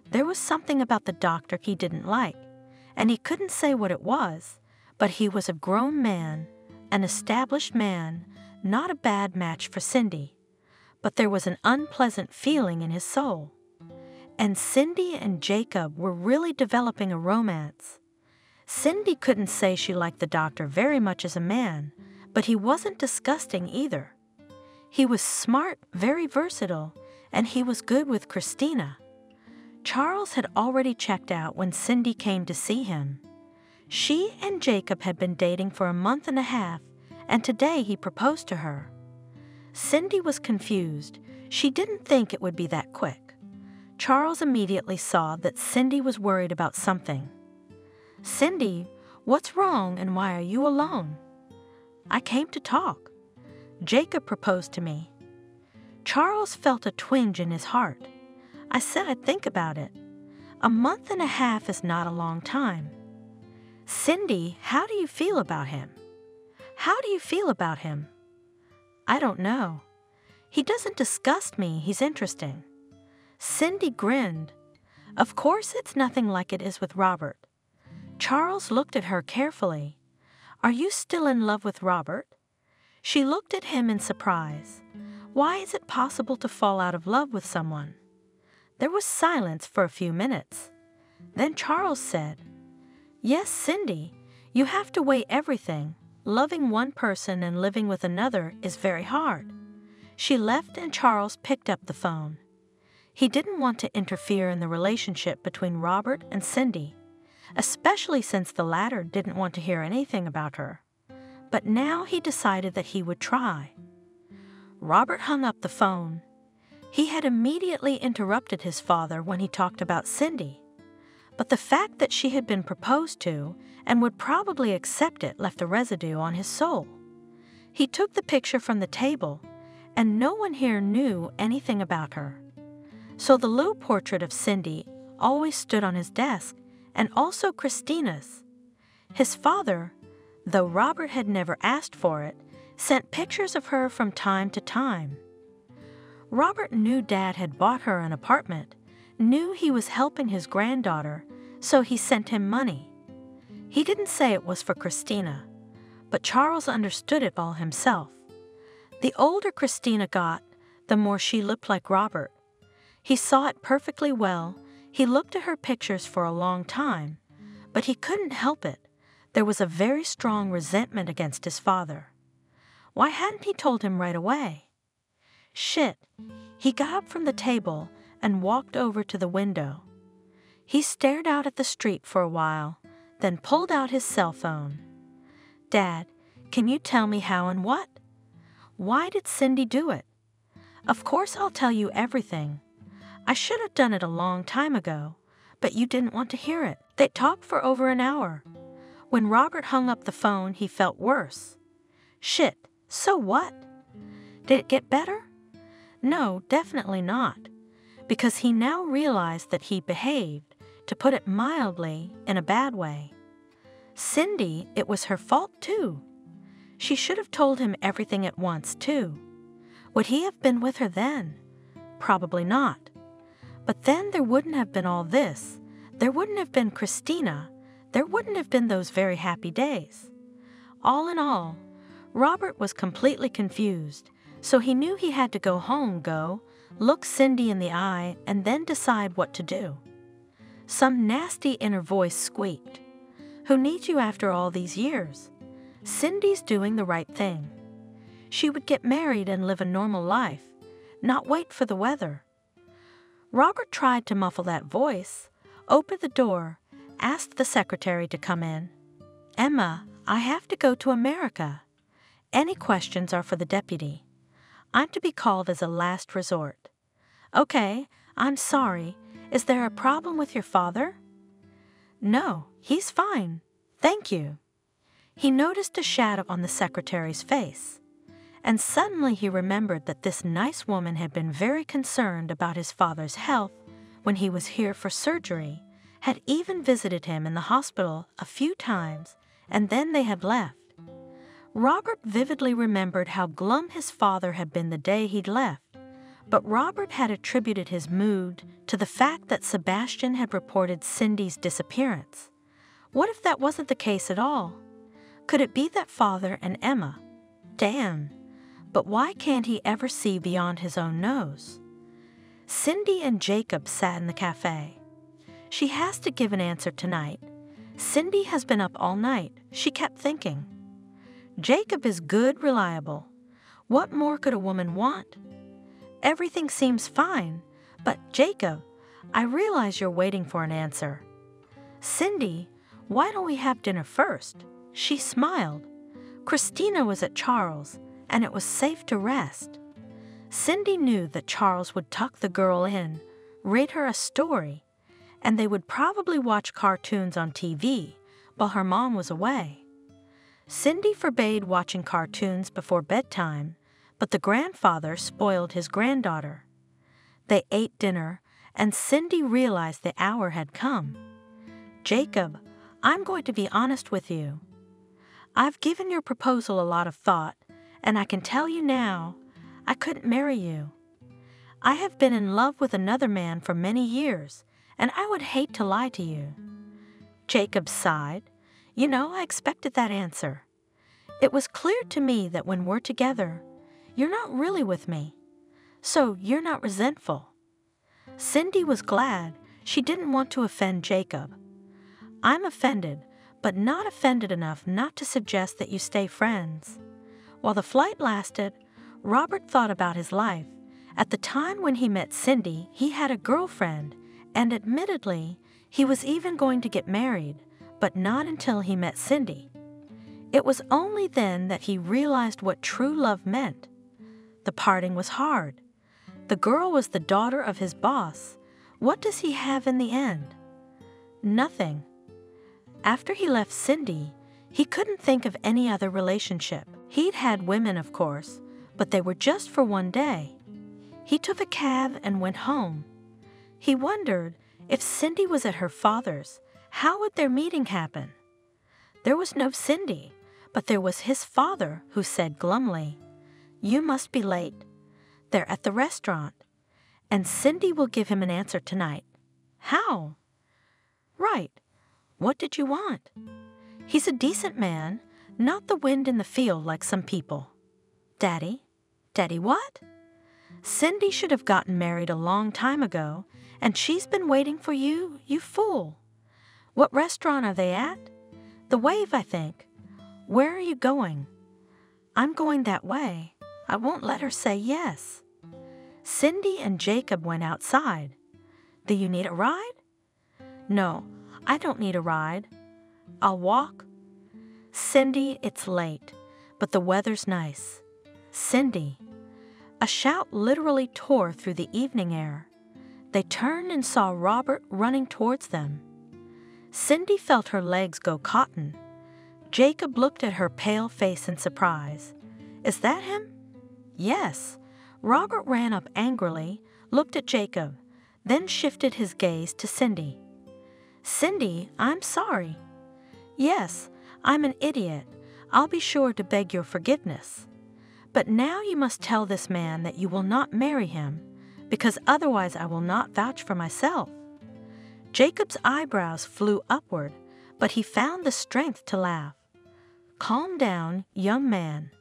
There was something about the doctor he didn't like, and he couldn't say what it was, but he was a grown man, an established man, not a bad match for Cindy. But there was an unpleasant feeling in his soul. And Cindy and Jacob were really developing a romance. Cindy couldn't say she liked the doctor very much as a man, but he wasn't disgusting either. He was smart, very versatile, and he was good with Christina. Charles had already checked out when Cindy came to see him. She and Jacob had been dating for a month and a half, and today he proposed to her. Cindy was confused. She didn't think it would be that quick. Charles immediately saw that Cindy was worried about something. "Cindy, what's wrong and why are you alone?" "I came to talk. Jacob proposed to me." Charles felt a twinge in his heart. "I said I'd think about it. A month and a half is not a long time." "Cindy, how do you feel about him?" "How do you feel about him?" "I don't know. He doesn't disgust me, he's interesting." Cindy grinned. "Of course it's nothing like it is with Robert." Charles looked at her carefully. "Are you still in love with Robert?" She looked at him in surprise. Why is it possible to fall out of love with someone? There was silence for a few minutes. Then Charles said, "Yes, Cindy, you have to weigh everything. Loving one person and living with another is very hard." She left and Charles picked up the phone. He didn't want to interfere in the relationship between Robert and Cindy, especially since the latter didn't want to hear anything about her. But now he decided that he would try. Robert hung up the phone. He had immediately interrupted his father when he talked about Cindy. But the fact that she had been proposed to and would probably accept it left a residue on his soul. He took the picture from the table, and no one here knew anything about her. So the little portrait of Cindy always stood on his desk, and also Christina's. His father, though Robert had never asked for it, sent pictures of her from time to time. Robert knew Dad had bought her an apartment, knew he was helping his granddaughter, so he sent him money. He didn't say it was for Christina, but Charles understood it all himself. The older Christina got, the more she looked like Robert. He saw it perfectly well. He looked at her pictures for a long time, but he couldn't help it. There was a very strong resentment against his father. Why hadn't he told him right away? Shit. He got up from the table and walked over to the window. He stared out at the street for a while, then pulled out his cell phone. Dad, can you tell me how and what? Why did Cindy do it? Of course I'll tell you everything. I should have done it a long time ago, but you didn't want to hear it. They talked for over an hour. When Robert hung up the phone, he felt worse. Shit, so what? Did it get better? No, definitely not, because he now realized that he behaved, to put it mildly, in a bad way. Cindy, it was her fault too. She should have told him everything at once too. Would he have been with her then? Probably not. But then there wouldn't have been all this. There wouldn't have been Christina. There wouldn't have been those very happy days. All in all, Robert was completely confused, so he knew he had to go home, look Cindy in the eye, and then decide what to do. Some nasty inner voice squeaked. Who needs you after all these years? Cindy's doing the right thing. She would get married and live a normal life, not wait for the weather. Robert tried to muffle that voice, opened the door, asked the secretary to come in. Emma, I have to go to America. Any questions are for the deputy. I'm to be called as a last resort. Okay, I'm sorry. Is there a problem with your father? No, he's fine. Thank you. He noticed a shadow on the secretary's face, and suddenly he remembered that this nice woman had been very concerned about his father's health when he was here for surgery, had even visited him in the hospital a few times, and then they had left. Robert vividly remembered how glum his father had been the day he'd left, but Robert had attributed his mood to the fact that Sebastian had reported Cindy's disappearance. What if that wasn't the case at all? Could it be that father and Emma? Damn, but why can't he ever see beyond his own nose? Cindy and Jacob sat in the cafe. She has to give an answer tonight. Cindy has been up all night, she kept thinking. Jacob is good, reliable. What more could a woman want? Everything seems fine, but Jacob, I realize you're waiting for an answer. Cindy, why don't we have dinner first? She smiled. Christina was at Charles, and it was safe to rest. Cindy knew that Charles would tuck the girl in, read her a story, and they would probably watch cartoons on TV while her mom was away. Cindy forbade watching cartoons before bedtime, but the grandfather spoiled his granddaughter. They ate dinner, and Cindy realized the hour had come. Jacob, I'm going to be honest with you. I've given your proposal a lot of thought, and I can tell you now, I couldn't marry you. I have been in love with another man for many years, and I would hate to lie to you. Jacob sighed. You know, I expected that answer. It was clear to me that when we're together, you're not really with me, so you're not resentful. Cindy was glad. She didn't want to offend Jacob. I'm offended, but not offended enough not to suggest that you stay friends. While the flight lasted, Robert thought about his life. At the time when he met Cindy, he had a girlfriend, and admittedly, he was even going to get married, but not until he met Cindy. It was only then that he realized what true love meant. The parting was hard. The girl was the daughter of his boss. What does he have in the end? Nothing. After he left Cindy, he couldn't think of any other relationship. He'd had women, of course, but they were just for one day. He took a cab and went home. He wondered if Cindy was at her father's, how would their meeting happen? There was no Cindy, but there was his father who said glumly, "You must be late. They're at the restaurant, and Cindy will give him an answer tonight." How? Right. What did you want? He's a decent man, not the wind in the field like some people. Daddy? Daddy what? Cindy should have gotten married a long time ago, and she's been waiting for you, you fool. What restaurant are they at? The Wave, I think. Where are you going? I'm going that way. I won't let her say yes. Cindy and Jacob went outside. Do you need a ride? No, I don't need a ride. I'll walk. Cindy, it's late, but the weather's nice. Cindy. A shout literally tore through the evening air. They turned and saw Robert running towards them. Cindy felt her legs go cotton. Jacob looked at her pale face in surprise. Is that him? Yes. Robert ran up angrily, looked at Jacob, then shifted his gaze to Cindy. Cindy, I'm sorry. Yes, I'm an idiot. I'll be sure to beg your forgiveness. But now you must tell this man that you will not marry him, because otherwise I will not vouch for myself. Jacob's eyebrows flew upward, but he found the strength to laugh. Calm down, young man.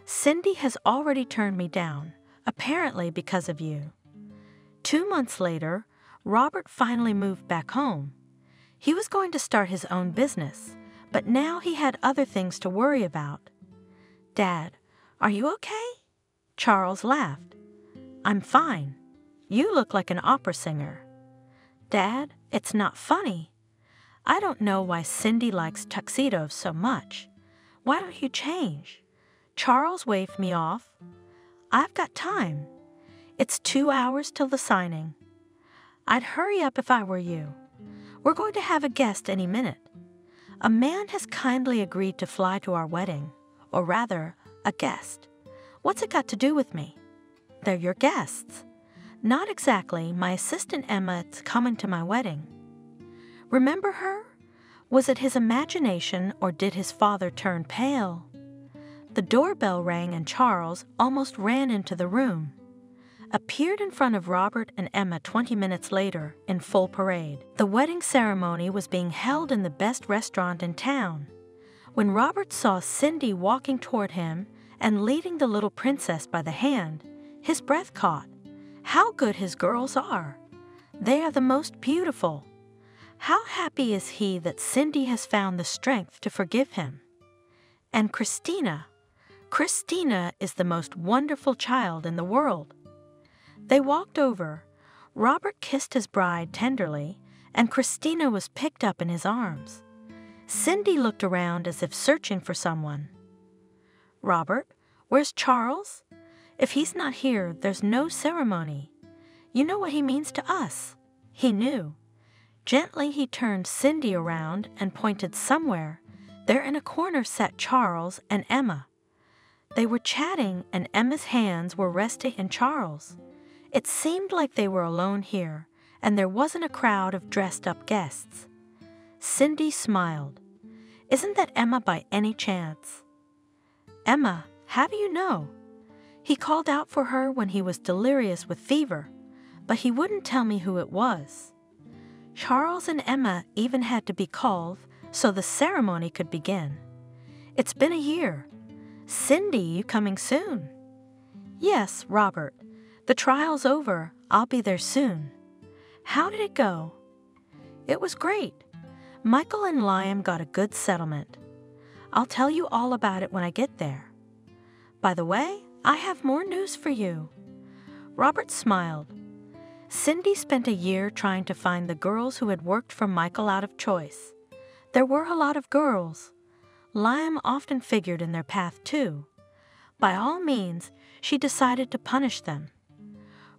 Cindy has already turned me down, apparently because of you. 2 months later, Robert finally moved back home. He was going to start his own business, but now he had other things to worry about. Dad, are you okay? Charles laughed. I'm fine. You look like an opera singer. Dad, it's not funny. I don't know why Cindy likes tuxedos so much. Why don't you change? Charles waved me off. I've got time. It's 2 hours till the signing. I'd hurry up if I were you. We're going to have a guest any minute. A man has kindly agreed to fly to our wedding, or rather, a guest. What's it got to do with me? They're your guests. Not exactly. My assistant Emma's coming to my wedding. Remember her? Was it his imagination, or did his father turn pale? The doorbell rang and Charles almost ran into the room. Appeared in front of Robert and Emma 20 minutes later in full parade. The wedding ceremony was being held in the best restaurant in town. When Robert saw Cindy walking toward him and leading the little princess by the hand, his breath caught. How good his girls are! They are the most beautiful. How happy is he that Cindy has found the strength to forgive him. And Christina is the most wonderful child in the world. They walked over. Robert kissed his bride tenderly, and Christina was picked up in his arms. Cindy looked around as if searching for someone. Robert, where's Charles? If he's not here, there's no ceremony. You know what he means to us. He knew. Gently he turned Cindy around and pointed somewhere. There in a corner sat Charles and Emma. They were chatting, and Emma's hands were resting in Charles. It seemed like they were alone here, and there wasn't a crowd of dressed-up guests. Cindy smiled. Isn't that Emma by any chance? Emma, how do you know? He called out for her when he was delirious with fever, but he wouldn't tell me who it was. Charles and Emma even had to be called so the ceremony could begin. It's been a year. Cindy, you coming soon? Yes, Robert. The trial's over. I'll be there soon. How did it go? It was great. Michael and Liam got a good settlement. I'll tell you all about it when I get there. By the way, I have more news for you. Robert smiled. Cindy spent a year trying to find the girls who had worked for Michael out of choice. There were a lot of girls. Liam often figured in their path too. By all means, she decided to punish them.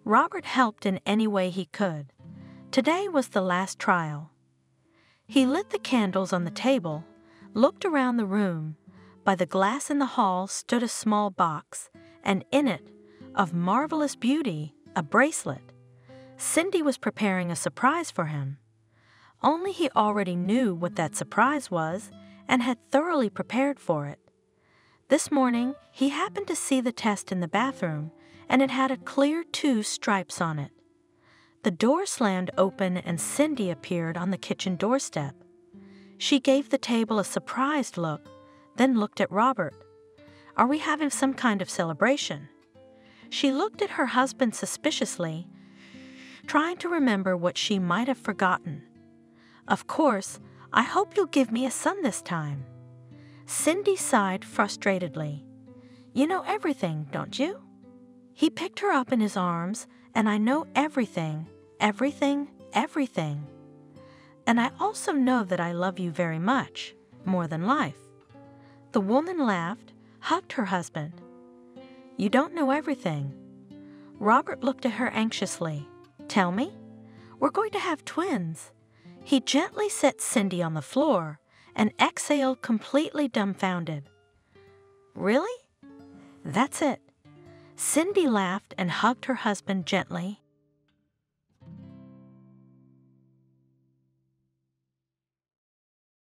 Robert helped in any way he could. Today was the last trial. He lit the candles on the table, looked around the room. By the glass in the hall stood a small box, and in it, of marvelous beauty, a bracelet. Cindy was preparing a surprise for him. Only he already knew what that surprise was and had thoroughly prepared for it. This morning, he happened to see the test in the bathroom, and it had a clear 2 stripes on it. The door slammed open and Cindy appeared on the kitchen doorstep. She gave the table a surprised look, then looked at Robert. Are we having some kind of celebration? She looked at her husband suspiciously, trying to remember what she might have forgotten. "Of course, I hope you'll give me a son this time." Cindy sighed frustratedly. "You know everything, don't you?" He picked her up in his arms, "And I know everything, everything, everything. And I also know that I love you very much, more than life." The woman laughed, hugged her husband. "You don't know everything." Robert looked at her anxiously. "Tell me. We're going to have twins." He gently set Cindy on the floor and exhaled completely dumbfounded. "Really?" "That's it." Cindy laughed and hugged her husband gently